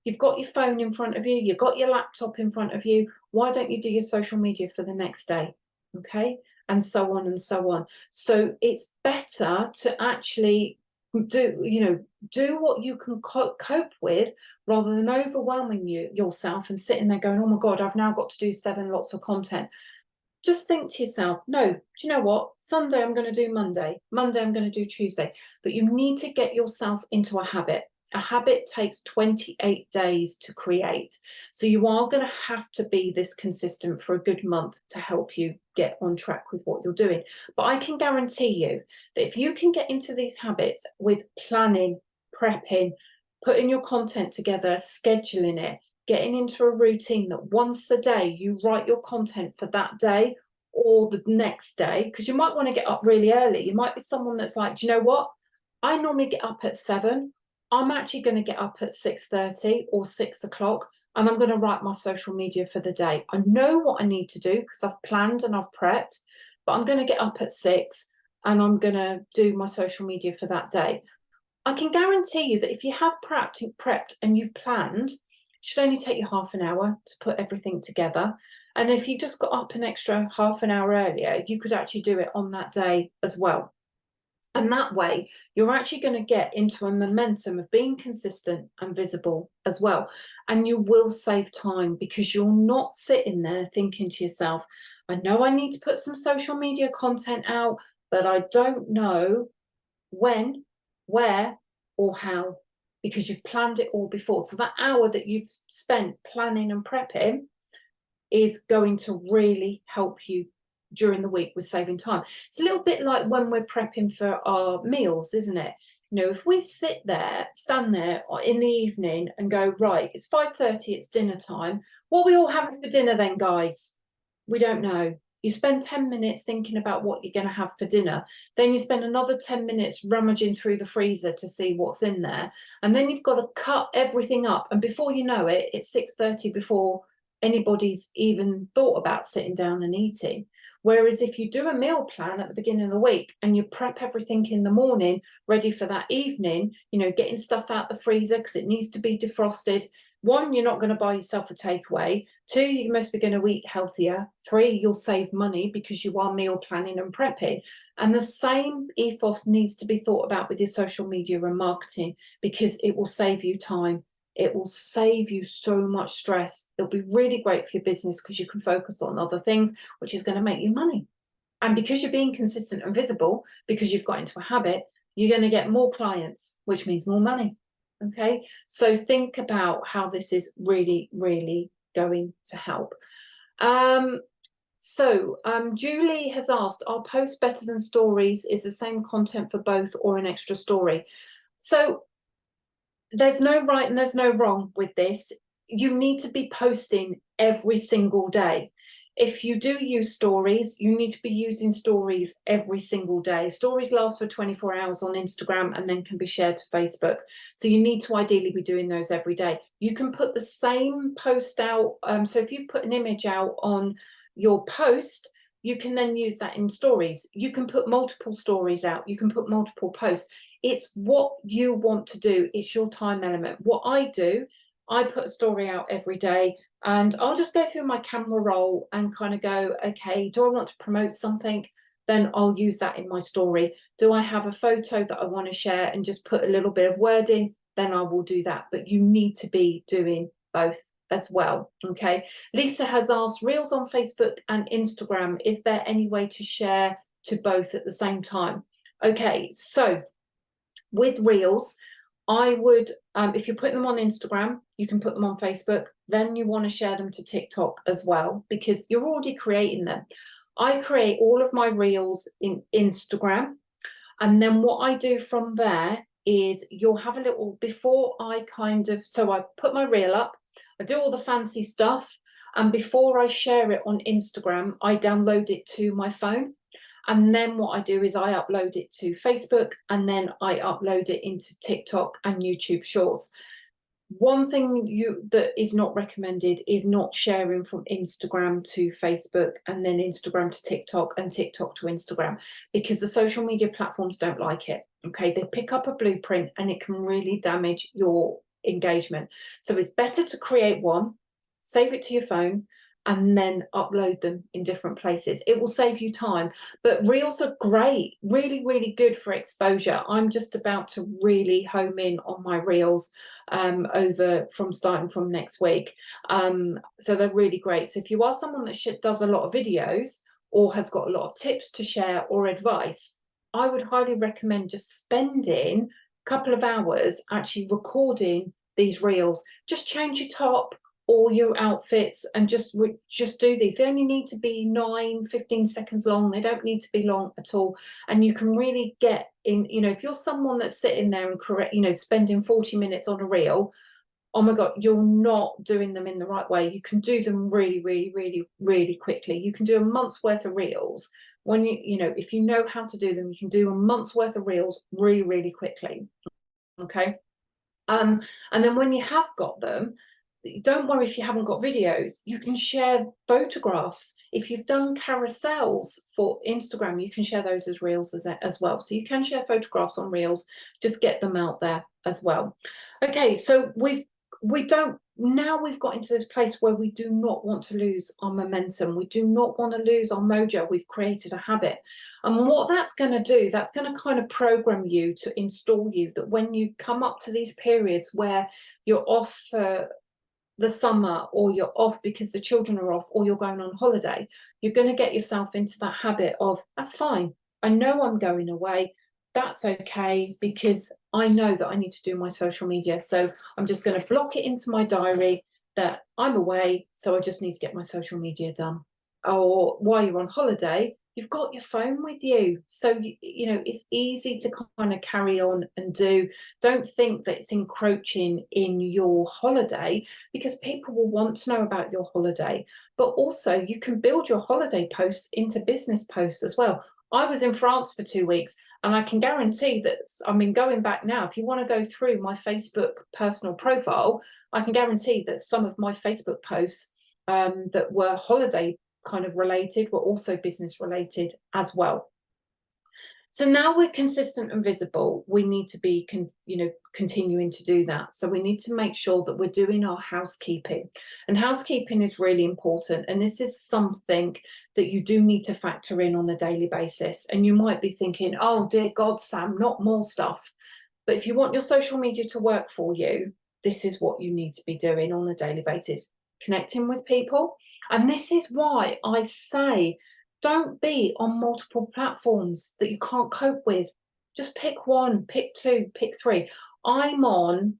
You've got your phone in front of you. You've got your laptop in front of you. Why don't you do your social media for the next day? Okay. And so on and so on. So it's better to actually do what you can cope with rather than overwhelming yourself and sitting there going, oh my God, I've now got to do 7 lots of content. Just think to yourself, no, do you know what? Sunday I'm going to do Monday. Monday I'm going to do Tuesday. But you need to get yourself into a habit. A habit takes 28 days to create. So you are going to have to be this consistent for a good month to help you get on track with what you're doing. But I can guarantee you that if you can get into these habits with planning, prepping, putting your content together, scheduling it, getting into a routine that once a day you write your content for that day or the next day, because you might want to get up really early. You might be someone that's like, do you know what? I normally get up at 7. I'm actually going to get up at 6:30 or 6 o'clock, and I'm going to write my social media for the day. I know what I need to do because I've planned and I've prepped, but I'm going to get up at 6 and I'm going to do my social media for that day. I can guarantee you that if you have prepped and you've planned, should only take you half an hour to put everything together. And if you just got up an extra half an hour earlier, you could actually do it on that day as well. And that way, you're actually going to get into a momentum of being consistent and visible as well. And you will save time because you're not sitting there thinking to yourself, I know I need to put some social media content out, but I don't know when, where, or how, because you've planned it all before. So that hour that you've spent planning and prepping is going to really help you during the week with saving time. It's a little bit like when we're prepping for our meals, isn't it? You know, if we stand there in the evening and go, right, it's 5:30, it's dinner time. What are we all having for dinner then, guys? We don't know. You spend 10 minutes thinking about what you're going to have for dinner. Then you spend another 10 minutes rummaging through the freezer to see what's in there. And then you've got to cut everything up. And before you know it, it's 6:30 before anybody's even thought about sitting down and eating. Whereas if you do a meal plan at the beginning of the week and you prep everything in the morning, ready for that evening, you know, getting stuff out the freezer because it needs to be defrosted. 1, you're not going to buy yourself a takeaway. 2, you must be going to eat healthier. 3, you'll save money because you are meal planning and prepping. And the same ethos needs to be thought about with your social media and marketing because it will save you time. It will save you so much stress. It'll be really great for your business because you can focus on other things, which is going to make you money. And because you're being consistent and visible, because you've got into a habit, you're going to get more clients, which means more money. Okay, so think about how this is really, really going to help. Julie has asked, are posts better than stories? Is the same content for both or an extra story? So there's no right and there's no wrong with this. You need to be posting every single day. If you do use stories, you need to be using stories every single day. Stories last for 24 hours on Instagram and then can be shared to Facebook. So you need to ideally be doing those every day. You can put the same post out. So if you've put an image out on your post, you can then use that in stories. You can put multiple stories out. You can put multiple posts. It's what you want to do. It's your time element. What I do, I put a story out every day and I'll just go through my camera roll and kind of go, okay, do I want to promote something? Then I'll use that in my story. Do I have a photo that I want to share and just put a little bit of wording? Then I will do that. But you need to be doing both as well. Okay. Lisa has asked, Reels on Facebook and Instagram, is there any way to share to both at the same time? Okay, so with Reels, I would, if you're putting them on Instagram, you can put them on Facebook. Then you want to share them to TikTok as well, because you're already creating them. I create all of my Reels in Instagram. And then what I do from there is you'll have a little, before I so I put my Reel up, I do all the fancy stuff. And before I share it on Instagram, I download it to my phone. And then what I do is I upload it to Facebook and then I upload it into TikTok and YouTube Shorts. One thing that is not recommended is not sharing from Instagram to Facebook and then Instagram to TikTok and TikTok to Instagram, because the social media platforms don't like it. Okay, they pick up a blueprint and it can really damage your engagement. So it's better to create one, save it to your phone, and then upload them in different places. It will save you time. But Reels are great, really, really good for exposure. I'm just about to really home in on my Reels starting from next week. So they're really great. So if you are someone that does a lot of videos or has got a lot of tips to share or advice, I would highly recommend just spending a couple of hours actually recording these Reels. Just change your top, all your outfits, and just do these. They only need to be 9-15 seconds long. They don't need to be long at all. And you can really get in, if you're someone that's sitting there and spending 40 minutes on a Reel, oh my God, you're not doing them in the right way. You can do them really, really, really, really quickly. You can do a month's worth of Reels. When if you know how to do them, you can do a month's worth of Reels really, really quickly. Okay. And then when you have got them, don't worry if you haven't got videos. You can share photographs. If you've done carousels for Instagram, you can share those as Reels as well. So you can share photographs on Reels, just get them out there as well. Okay, so we've got into this place where we do not want to lose our momentum. We do not want to lose our mojo. We've created a habit. And what that's going to do, that's going to kind of program you to install you that when you come up to these periods where you're off for the summer, or you're off because the children are off, or you're going on holiday, you're going to get yourself into that habit of, that's fine. I know I'm going away. That's okay, because I know that I need to do my social media. So I'm just going to block it into my diary that I'm away. So I just need to get my social media done. Or while you're on holiday, you've got your phone with you. So, it's easy to kind of carry on and do. Don't think that it's encroaching in your holiday, because people will want to know about your holiday. But also you can build your holiday posts into business posts as well. I was in France for 2 weeks, and I can guarantee that, going back now, if you want to go through my Facebook personal profile, I can guarantee that some of my Facebook posts that were holiday kind of related were also business related as well. So now we're consistent and visible. We need to be continuing to do that. So we need to make sure that we're doing our housekeeping, and housekeeping is really important. And this is something that you do need to factor in on a daily basis. And you might be thinking, oh dear God, Sam, not more stuff. But if you want your social media to work for you, this is what you need to be doing on a daily basis. Connecting with people. And this is why I say, don't be on multiple platforms that you can't cope with. Just pick one, pick two, pick three. I'm on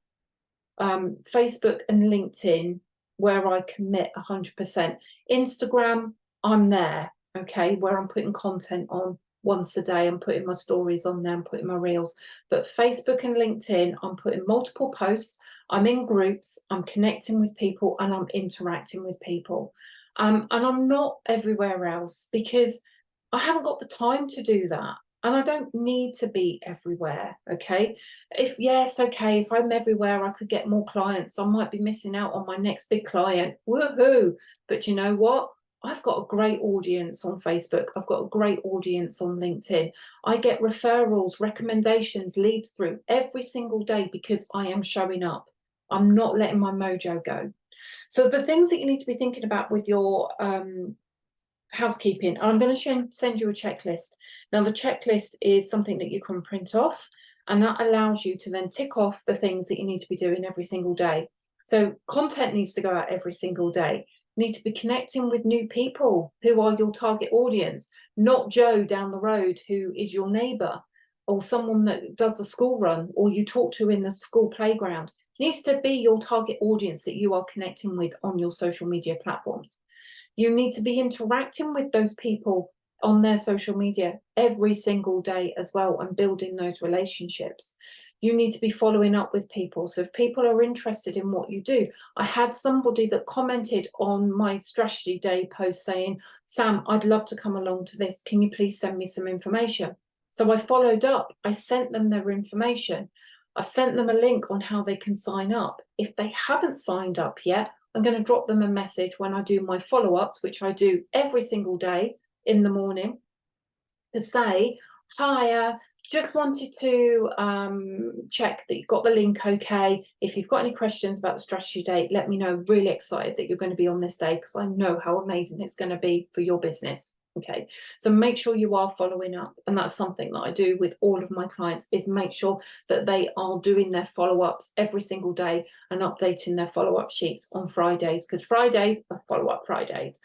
Facebook and LinkedIn, where I commit 100%. Instagram, I'm there, okay, where I'm putting content on once a day. I'm putting my stories on there, I'm putting my reels. But Facebook and LinkedIn, I'm putting multiple posts, I'm in groups, I'm connecting with people, and I'm interacting with people. And I'm not everywhere else because I haven't got the time to do that. And I don't need to be everywhere, okay? If I'm everywhere, I could get more clients. I might be missing out on my next big client. Woohoo! But you know what? I've got a great audience on Facebook. I've got a great audience on LinkedIn. I get referrals, recommendations, leads through every single day because I am showing up. I'm not letting my mojo go. So the things that you need to be thinking about with your housekeeping, I'm going to send you a checklist. Now the checklist is something that you can print off, and that allows you to then tick off the things that you need to be doing every single day. So content needs to go out every single day. You need to be connecting with new people who are your target audience, not Joe down the road who is your neighbor or someone that does the school run or you talk to in the school playground. It needs to be your target audience that you are connecting with on your social media platforms. You need to be interacting with those people on their social media every single day as well and building those relationships. You need to be following up with people. So if people are interested in what you do, I had somebody that commented on my strategy day post saying, Sam, I'd love to come along to this. Can you please send me some information? So I followed up. I sent them their information. I've sent them a link on how they can sign up. If they haven't signed up yet, I'm going to drop them a message when I do my follow-ups, which I do every single day in the morning, to say, hi, just wanted to check that you've got the link okay. If you've got any questions about the strategy day, let me know. Really excited that you're going to be on this day because I know how amazing it's going to be for your business. Okay, so make sure you are following up, and that's something that I do with all of my clients, is make sure that they are doing their follow-ups every single day and updating their follow-up sheets on Fridays, because Fridays are follow-up Fridays.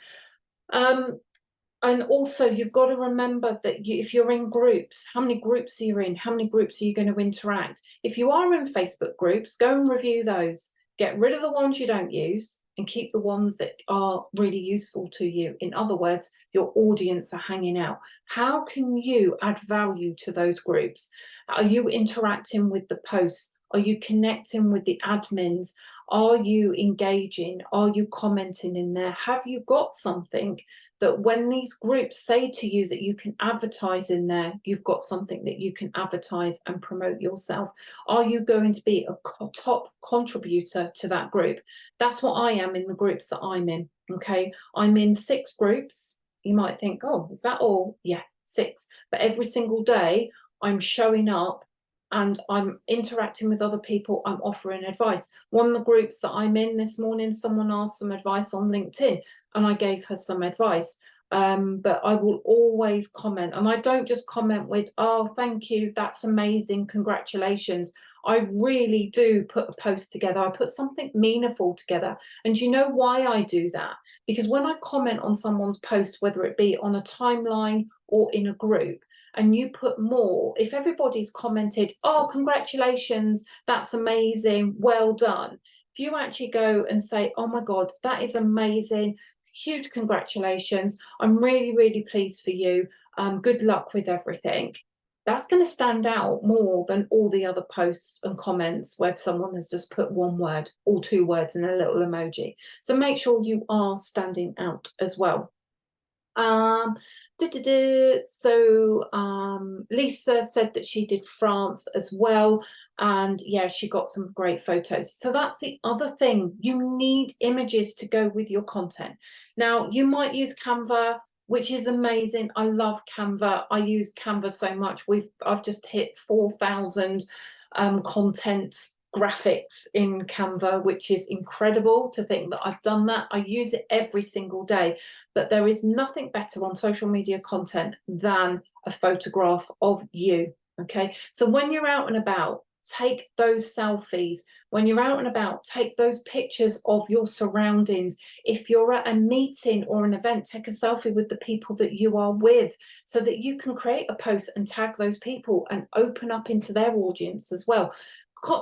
And also you've got to remember that if you're in groups, how many groups are you in? How many groups are you going to interact? If you are in Facebook groups, go and review those. Get rid of the ones you don't use and keep the ones that are really useful to you. In other words, your audience are hanging out. How can you add value to those groups? Are you interacting with the posts? Are you connecting with the admins? Are you engaging? Are you commenting in there? Have you got something that when these groups say to you that you can advertise in there, you've got something that you can advertise and promote yourself? Are you going to be a top contributor to that group? That's what I am in the groups that I'm in, okay? I'm in 6 groups. You might think, oh, is that all? Yeah, 6. But every single day I'm showing up and I'm interacting with other people, I'm offering advice. One of the groups that I'm in this morning, someone asked some advice on LinkedIn and I gave her some advice. But I will always comment, and I don't just comment with, oh, thank you, that's amazing, congratulations. I really do put a post together. I put something meaningful together. And you know why I do that? Because when I comment on someone's post, whether it be on a timeline or in a group, and you put more, if everybody's commented, oh, congratulations, that's amazing, well done. If you actually go and say, oh my God, that is amazing, huge congratulations, I'm really, really pleased for you, good luck with everything. That's going to stand out more than all the other posts and comments where someone has just put one word or 2 words and a little emoji. So make sure you are standing out as well. Lisa said that she did France as well, and yeah, she got some great photos. So that's the other thing, you need images to go with your content. Now you might use Canva, which is amazing. I love Canva. I use Canva so much. I've just hit 4,000 content graphics in Canva, which is incredible to think that I've done that. I use it every single day, but there is nothing better on social media content than a photograph of you. Okay, so when you're out and about, take those selfies. When you're out and about, take those pictures of your surroundings. If you're at a meeting or an event, take a selfie with the people that you are with so that you can create a post and tag those people and open up into their audience as well.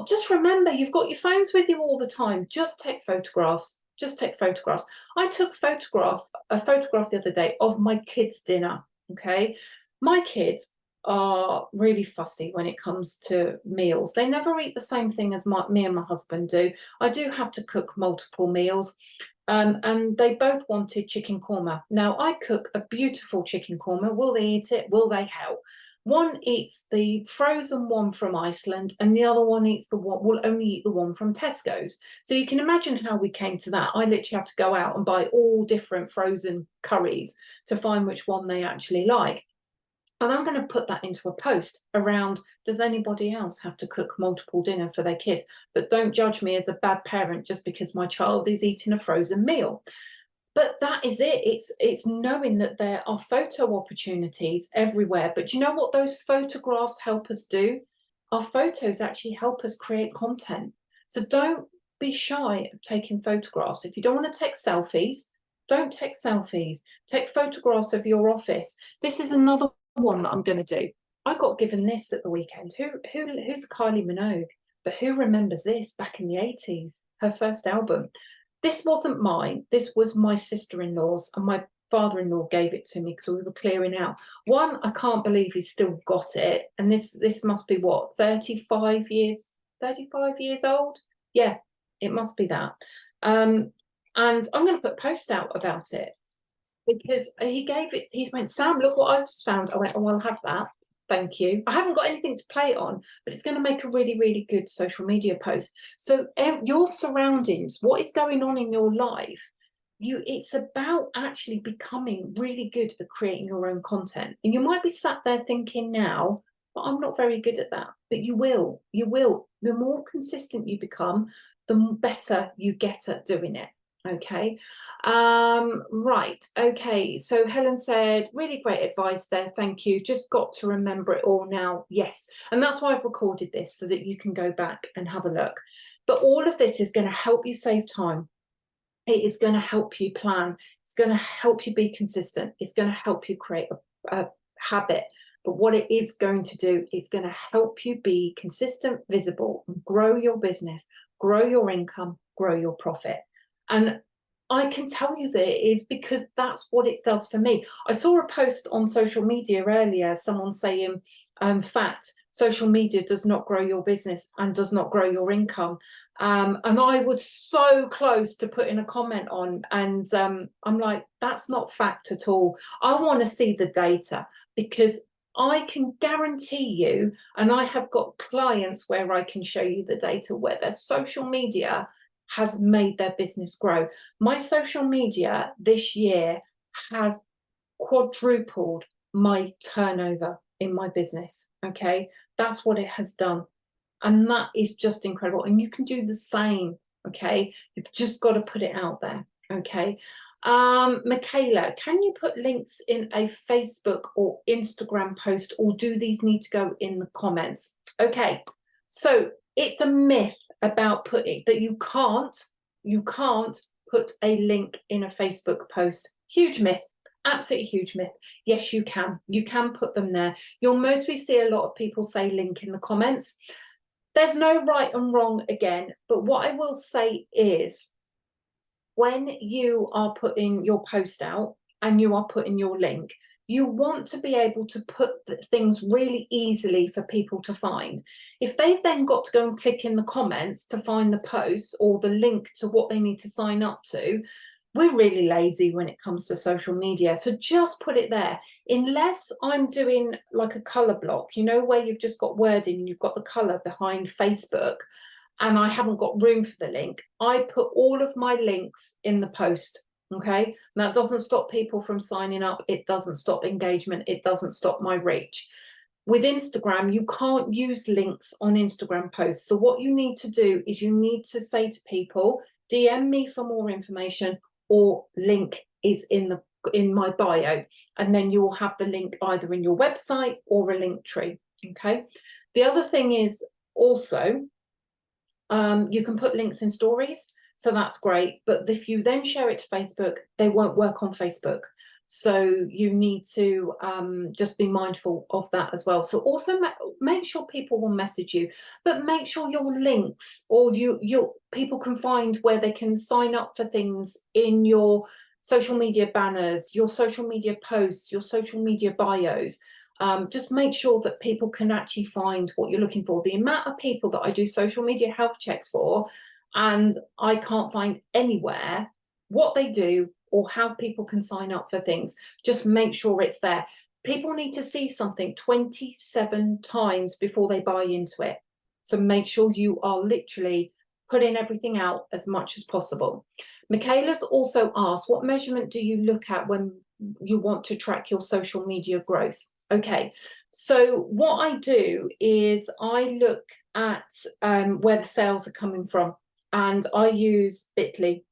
Just remember, you've got your phones with you all the time. Just take photographs. Just take photographs. I took a photograph the other day of my kids' dinner. Okay, my kids are really fussy when it comes to meals. They never eat the same thing as me and my husband do. I do have to cook multiple meals. And they both wanted chicken korma. Now, I cook a beautiful chicken korma. Will they eat it? Will they help? One eats the frozen one from Iceland, and the other one eats the one, will only eat the one from Tesco's. So you can imagine how we came to that. I literally had to go out and buy all different frozen curries to find which one they actually like. And I'm going to put that into a post around, does anybody else have to cook multiple dinner for their kids? But don't judge me as a bad parent just because my child is eating a frozen meal. But that is it. It's knowing that there are photo opportunities everywhere. But do you know what those photographs help us do? Our photos actually help us create content. So don't be shy of taking photographs. If you don't want to take selfies, don't take selfies. Take photographs of your office. This is another one that I'm going to do. I got given this at the weekend. Who's Kylie Minogue? But who remembers this back in the 80s? Her first album. This wasn't mine. This was my sister-in-law's, and my father-in-law gave it to me because we were clearing out. One, I can't believe he's still got it. And this must be what, 35 years old? Yeah, it must be that. And I'm going to put a post out about it because he gave it, he went, Sam, look what I've just found. I went, oh, I'll have that. Thank you. I haven't got anything to play it on, but it's going to make a really, really good social media post. So your surroundings, what is going on in your life, it's about actually becoming really good at creating your own content. And you might be sat there thinking now, but I'm not very good at that. But you will. The more consistent you become, the better you get at doing it. Okay. Right. Okay. So Helen said, really great advice there. Thank you. Just got to remember it all now. Yes. And that's why I've recorded this so that you can go back and have a look. But all of this is going to help you save time. It is going to help you plan. It's going to help you be consistent. It's going to help you create a habit. But what it is going to do is going to help you be consistent, visible, and grow your business, grow your income, grow your profit. And I can tell you that it is because that's what it does for me. I saw a post on social media earlier, someone saying, fact, social media does not grow your business and does not grow your income. And I was so close to putting a comment on, and I'm like, that's not fact at all. I want to see the data, because I can guarantee you, and I have got clients where I can show you the data where their social media has made their business grow. My social media this year has quadrupled my turnover in my business. Okay, that's what it has done. And that is just incredible. And you can do the same. Okay, you've just got to put it out there. Okay. Michaela, can you put links in a Facebook or Instagram post, or do these need to go in the comments? Okay, so it's a myth about putting that you can't put a link in a Facebook post. Huge myth. Absolutely huge myth. Yes, you can put them there. You'll mostly see a lot of people say link in the comments. There's no right and wrong again, but what I will say is, when you are putting your post out and you are putting your link, you want to be able to put things really easily for people to find. If they've then got to go and click in the comments to find the post or the link to what they need to sign up to, we're really lazy when it comes to social media. So just put it there. Unless I'm doing like a color block, you know, where you've just got wording and you've got the color behind Facebook, and I haven't got room for the link, I put all of my links in the post. Okay, and that doesn't stop people from signing up. It doesn't stop engagement. It doesn't stop my reach. With Instagram, you can't use links on Instagram posts. So what you need to do is you need to say to people, DM me for more information, or link is in my bio, and then you will have the link either in your website or a link tree. Okay. The other thing is also, you can put links in stories. So that's great. But if you then share it to Facebook, they won't work on Facebook. So you need to just be mindful of that as well. So also make sure people will message you, but make sure your links, or your people can find where they can sign up for things in your social media banners, your social media posts, your social media bios. Just make sure that people can actually find what you're looking for. The amount of people that I do social media health checks for, and I can't find anywhere what they do or how people can sign up for things. Just make sure it's there. People need to see something 27 times before they buy into it. So make sure you are literally putting everything out as much as possible. Michaela's also asked, what measurement do you look at when you want to track your social media growth? Okay, so what I do is I look at where the sales are coming from, and I use Bitly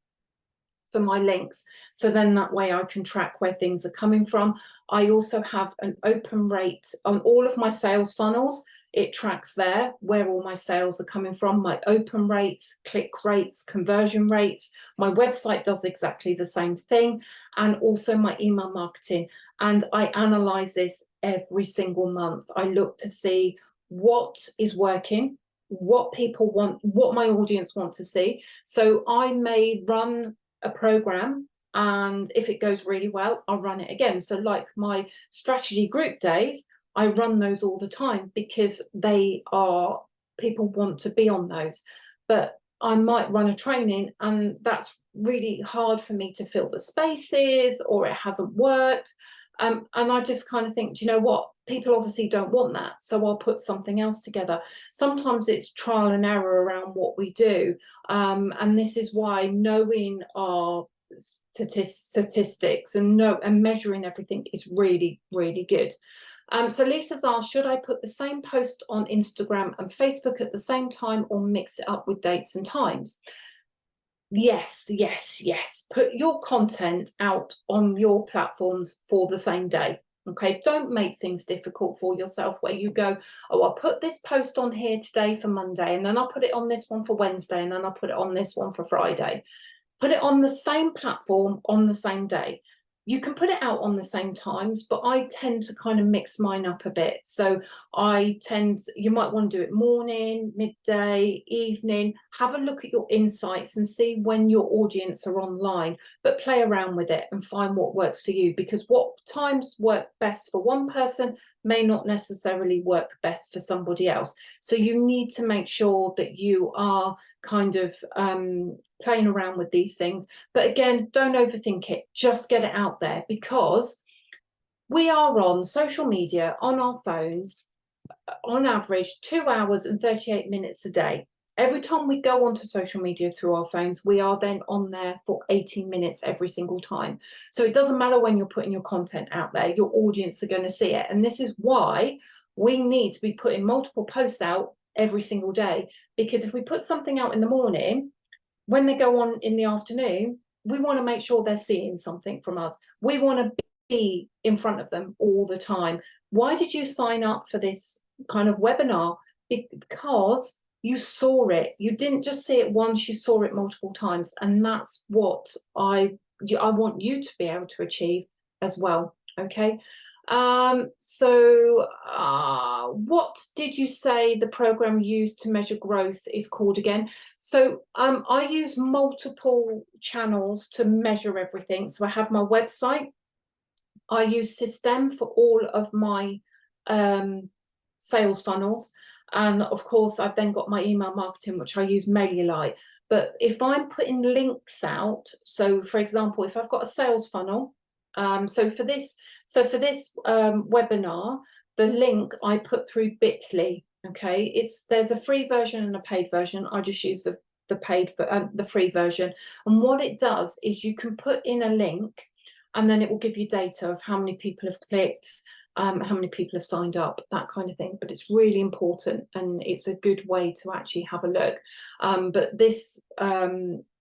for my links. So then that way I can track where things are coming from. I also have an open rate on all of my sales funnels. It tracks there where all my sales are coming from, my open rates, click rates, conversion rates. My website does exactly the same thing, and also my email marketing. And I analyze this every single month. I look to see what is working, what people want, what my audience want to see. So I may run a program, and if it goes really well, I'll run it again. So like my strategy group days, I run those all the time because they are, people want to be on those. But I might run a training and that's really hard for me to fill the spaces, or it hasn't worked. And I just kind of think, do you know what? People obviously don't want that. So I'll put something else together. Sometimes it's trial and error around what we do. And this is why knowing our statistics and measuring everything is really, really good. So Lisa's asked, should I put the same post on Instagram and Facebook at the same time, or mix it up with dates and times? Yes, yes, yes. Put your content out on your platforms for the same day. Okay, don't make things difficult for yourself where you go, oh, I'll put this post on here today for Monday, and then I'll put it on this one for Wednesday, and then I'll put it on this one for Friday. Put it on the same platform on the same day. You can put it out on the same times, but I tend to kind of mix mine up a bit. So you might want to do it morning, midday, evening. Have a look at your insights and see when your audience are online, but play around with it and find what works for you, because what times work best for one person may not necessarily work best for somebody else. So you need to make sure that you are kind of playing around with these things. But again, don't overthink it. Just get it out there, because we are on social media on our phones on average 2 hours and 38 minutes a day. Every time we go onto social media through our phones, we are then on there for 18 minutes every single time. So it doesn't matter when you're putting your content out there, your audience are going to see it. And this is why we need to be putting multiple posts out every single day, because if we put something out in the morning, when they go on in the afternoon, we want to make sure they're seeing something from us. We want to be in front of them all the time. Why did you sign up for this kind of webinar? Because you saw it. You didn't just see it once, you saw it multiple times. And that's what I want you to be able to achieve as well. Okay. What did you say the program used to measure growth is called again? So I use multiple channels to measure everything. So I have my website. I use System for all of my sales funnels. And of course, I've then got my email marketing, which I use MailerLite. But if I'm putting links out, so for example, if I've got a sales funnel, so for this webinar, the link I put through Bitly. Okay, there's a free version and a paid version. I just use the free version. And what it does is you can put in a link, and then it will give you data of how many people have clicked, how many people have signed up, that kind of thing. But it's really important, and it's a good way to actually have a look. But this,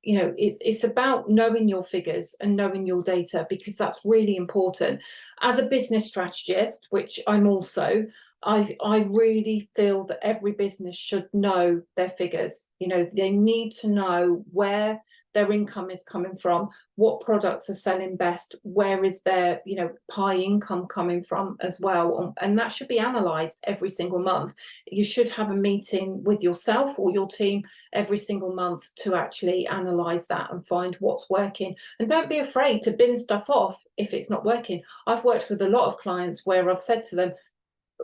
it's about knowing your figures and knowing your data, because that's really important. As a business strategist, which I'm also, I really feel that every business should know their figures. They need to know where their income is coming from, what products are selling best, where is their, you know, high income coming from as well. And that should be analysed every single month. You should have a meeting with yourself or your team every single month to actually analyse that and find what's working. And don't be afraid to bin stuff off if it's not working. I've worked with a lot of clients where I've said to them,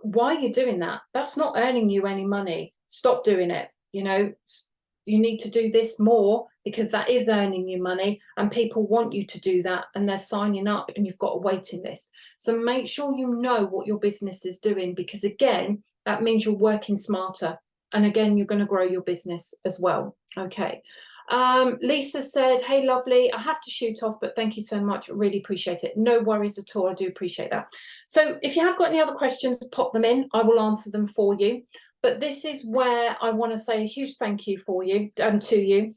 why are you doing that? That's not earning you any money. Stop doing it. You know, you need to do this more because that is earning you money and people want you to do that and they're signing up and you've got a waiting list. So make sure you know what your business is doing, because again, that means you're working smarter. And again, you're going to grow your business as well. Okay. Lisa said, hey, lovely, I have to shoot off, but thank you so much. I really appreciate it. No worries at all. I do appreciate that. So if you have got any other questions, pop them in. I will answer them for you. But this is where I want to say a huge thank you for you, to you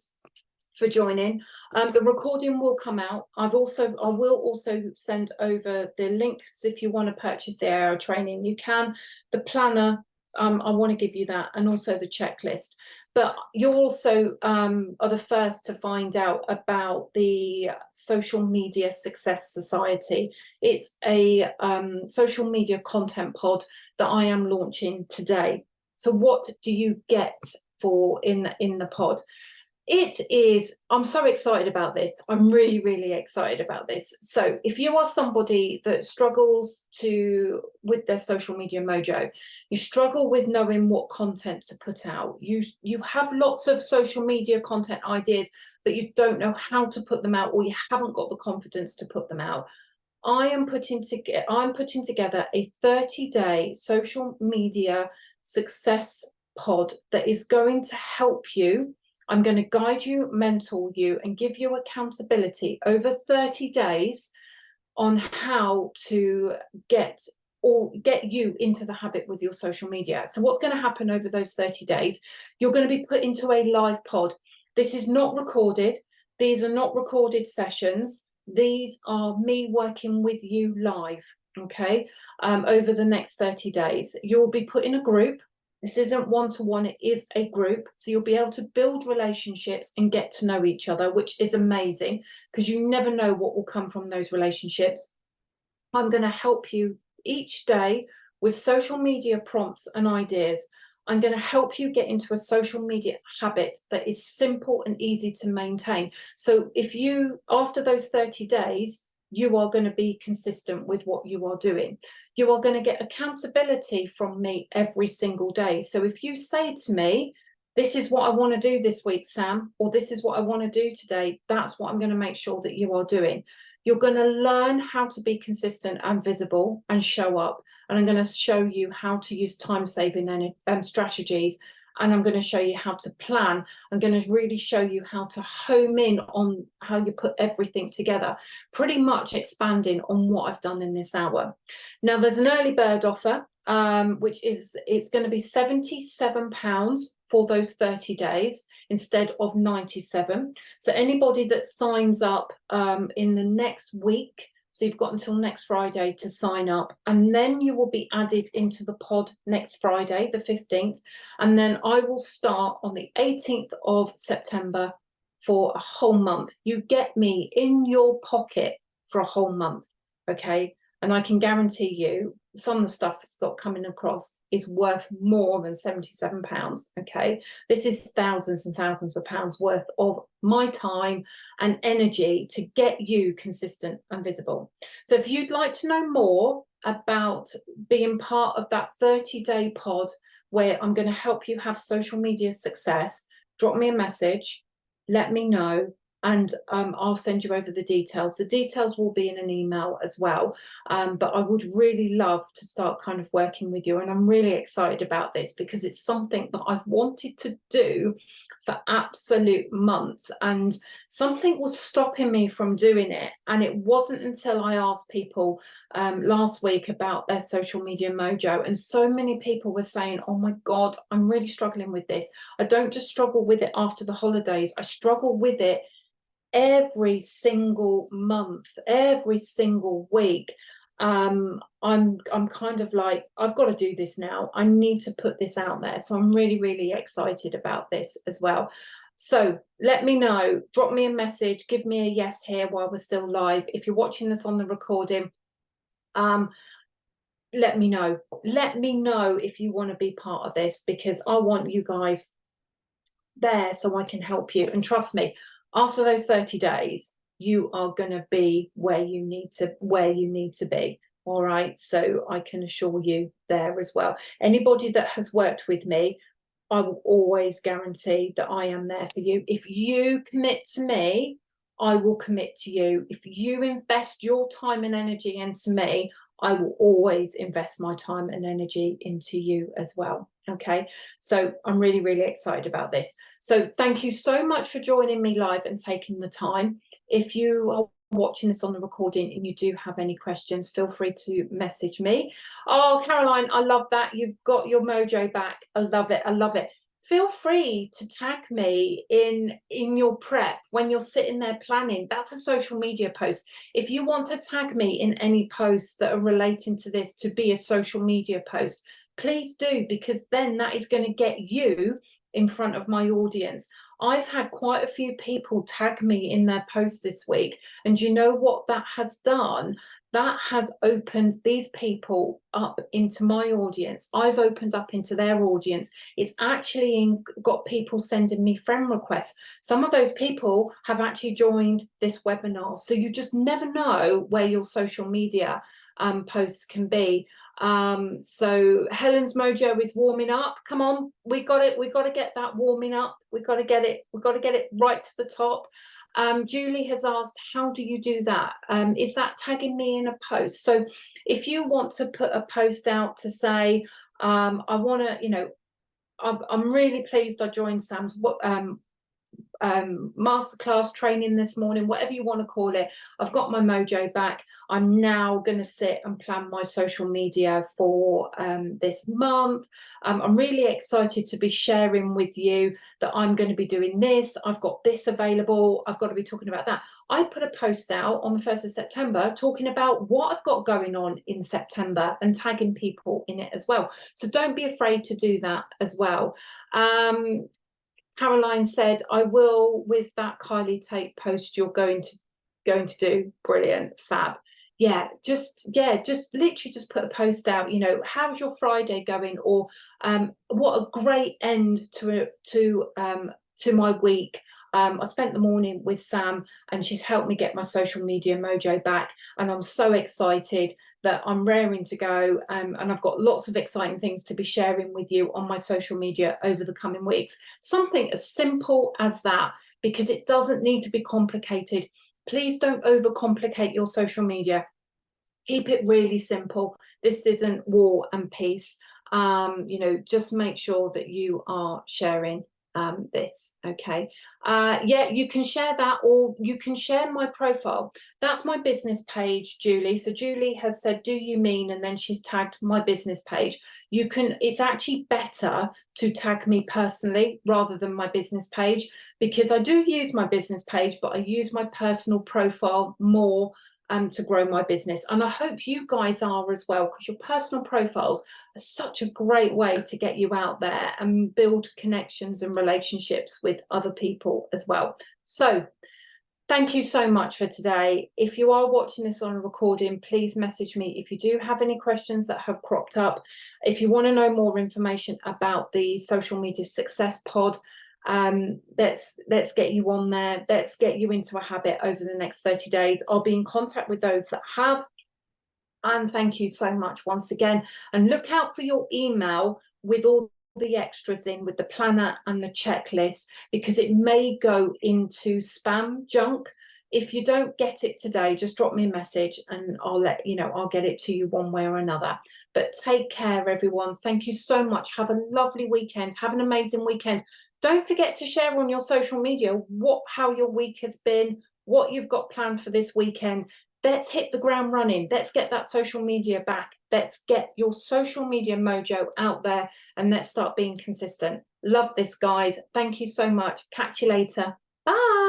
for joining. The recording will come out. I will also send over the links if you want to purchase the AO training. You can. The planner, I want to give you that, and also the checklist. But you also are the first to find out about the Social Media Success Society. It's a social media content pod that I am launching today. So what do you get for in the pod? It is, I'm so excited about this. I'm really, really excited about this. So if you are somebody that struggles with their social media mojo, you struggle with knowing what content to put out, you have lots of social media content ideas, but you don't know how to put them out, or you haven't got the confidence to put them out, I'm putting together a 30-day social media success pod that is going to help you. I'm going to guide you, mentor you, and give you accountability over 30 days on how to get you into the habit with your social media. So what's going to happen over those 30 days? You're going to be put into a live pod. This is not recorded. These are not recorded sessions. These are me working with you live, okay, over the next 30 days. You'll be put in a group. This isn't one-to-one, it is a group. So you'll be able to build relationships and get to know each other, which is amazing because you never know what will come from those relationships. I'm going to help you each day with social media prompts and ideas. I'm going to help you get into a social media habit that is simple and easy to maintain. So if you, after those 30 days, you are going to be consistent with what you are doing. You are going to get accountability from me every single day. So if you say to me, this is what I want to do this week, Sam, or this is what I want to do today, that's what I'm going to make sure that you are doing. You're going to learn how to be consistent and visible and show up. And I'm going to show you how to use time-saving strategies. And I'm going to show you how to plan. I'm going to really show you how to home in on how you put everything together, pretty much expanding on what I've done in this hour. Now, there's an early bird offer, which is, it's going to be £77 for those 30 days instead of 97. So anybody that signs up in the next week, so you've got until next Friday to sign up, and then you will be added into the pod next Friday, the 15th. And then I will start on the 18th of September for a whole month. You get me in your pocket for a whole month, okay? And I can guarantee you some of the stuff that's got coming across is worth more than £77, okay? This is thousands and thousands of pounds worth of my time and energy to get you consistent and visible. So if you'd like to know more about being part of that 30-day pod where I'm going to help you have social media success, drop me a message, let me know, and I'll send you over the details. The details will be in an email as well, but I would really love to start kind of working with you, and I'm really excited about this because it's something that I've wanted to do for absolute months, and something was stopping me from doing it. And it wasn't until I asked people last week about their social media mojo, and so many people were saying, oh my God, I'm really struggling with this. I don't just struggle with it after the holidays, I struggle with it every single month, every single week. I'm kind of like, I've got to do this now. I need to put this out there. So I'm really, really excited about this as well. So let me know, drop me a message, give me a yes here while we're still live. If you're watching this on the recording, let me know. Let me know if you want to be part of this, because I want you guys there so I can help you. And trust me, after those 30 days, you are going to be where you need to be. All right. So I can assure you there as well. Anybody that has worked with me, I will always guarantee that I am there for you. If you commit to me, I will commit to you. If you invest your time and energy into me, I will always invest my time and energy into you as well. Okay, so I'm really, really excited about this. So thank you so much for joining me live and taking the time. If you are watching this on the recording and you do have any questions, feel free to message me. Oh, Caroline, I love that. You've got your mojo back. I love it. I love it. Feel free to tag me in your prep when you're sitting there planning. That's a social media post. If you want to tag me in any posts that are relating to this to be a social media post, please do, because then that is going to get you in front of my audience. I've had quite a few people tag me in their posts this week, and you know what that has done? That has opened these people up into my audience. I've opened up into their audience. It's actually got people sending me friend requests. Some of those people have actually joined this webinar. So you just never know where your social media posts can be. So Helen's mojo is warming up. Come on, we got it. We got to get that warming up. We got to get it. We got to get it right to the top. Julie has asked, how do you do that? Is that tagging me in a post? So if you want to put a post out to say, I want to, you know, I'm really pleased I joined Sam's masterclass training this morning, whatever you want to call it. I've got my mojo back. I'm now going to sit and plan my social media for this month. I'm really excited to be sharing with you that I'm going to be doing this. I've got this available. I've got to be talking about that. I put a post out on the 1st of September talking about what I've got going on in September and tagging people in it as well. So don't be afraid to do that as well. Caroline said, I will with that Kylie Tate post you're going to do. Brilliant, fab. Just literally just put a post out, you know, how's your Friday going? Or what a great end to my week. I spent the morning with Sam and she's helped me get my social media mojo back, and I'm so excited that I'm raring to go, and I've got lots of exciting things to be sharing with you on my social media over the coming weeks. Something as simple as that, because it doesn't need to be complicated. Please don't overcomplicate your social media. Keep it really simple. This isn't war and peace. You know, just make sure that you are sharing this. Okay. Yeah, you can share that, or you can share my profile. That's my business page, Julie. So Julie has said, do you mean? And then she's tagged my business page. You can, it's actually better to tag me personally rather than my business page, because I do use my business page, but I use my personal profile more to grow my business. And I hope you guys are as well, because your personal profiles are such a great way to get you out there and build connections and relationships with other people as well. So thank you so much for today. If you are watching this on a recording, please message me if you do have any questions that have cropped up. If you want to know more information about the Social Media Success Pod, let's get you on there. Let's get you into a habit over the next 30 days. I'll be in contact with those that have. And thank you so much once again. And look out for your email with all the extras in, with the planner and the checklist, because it may go into spam junk. If you don't get it today, just drop me a message and I'll let you know. I'll get it to you one way or another. But take care, everyone. Thank you so much. Have a lovely weekend. Have an amazing weekend. Don't forget to share on your social media how your week has been, what you've got planned for this weekend. Let's hit the ground running. Let's get that social media back. Let's get your social media mojo out there, and let's start being consistent. Love this, guys. Thank you so much. Catch you later. Bye.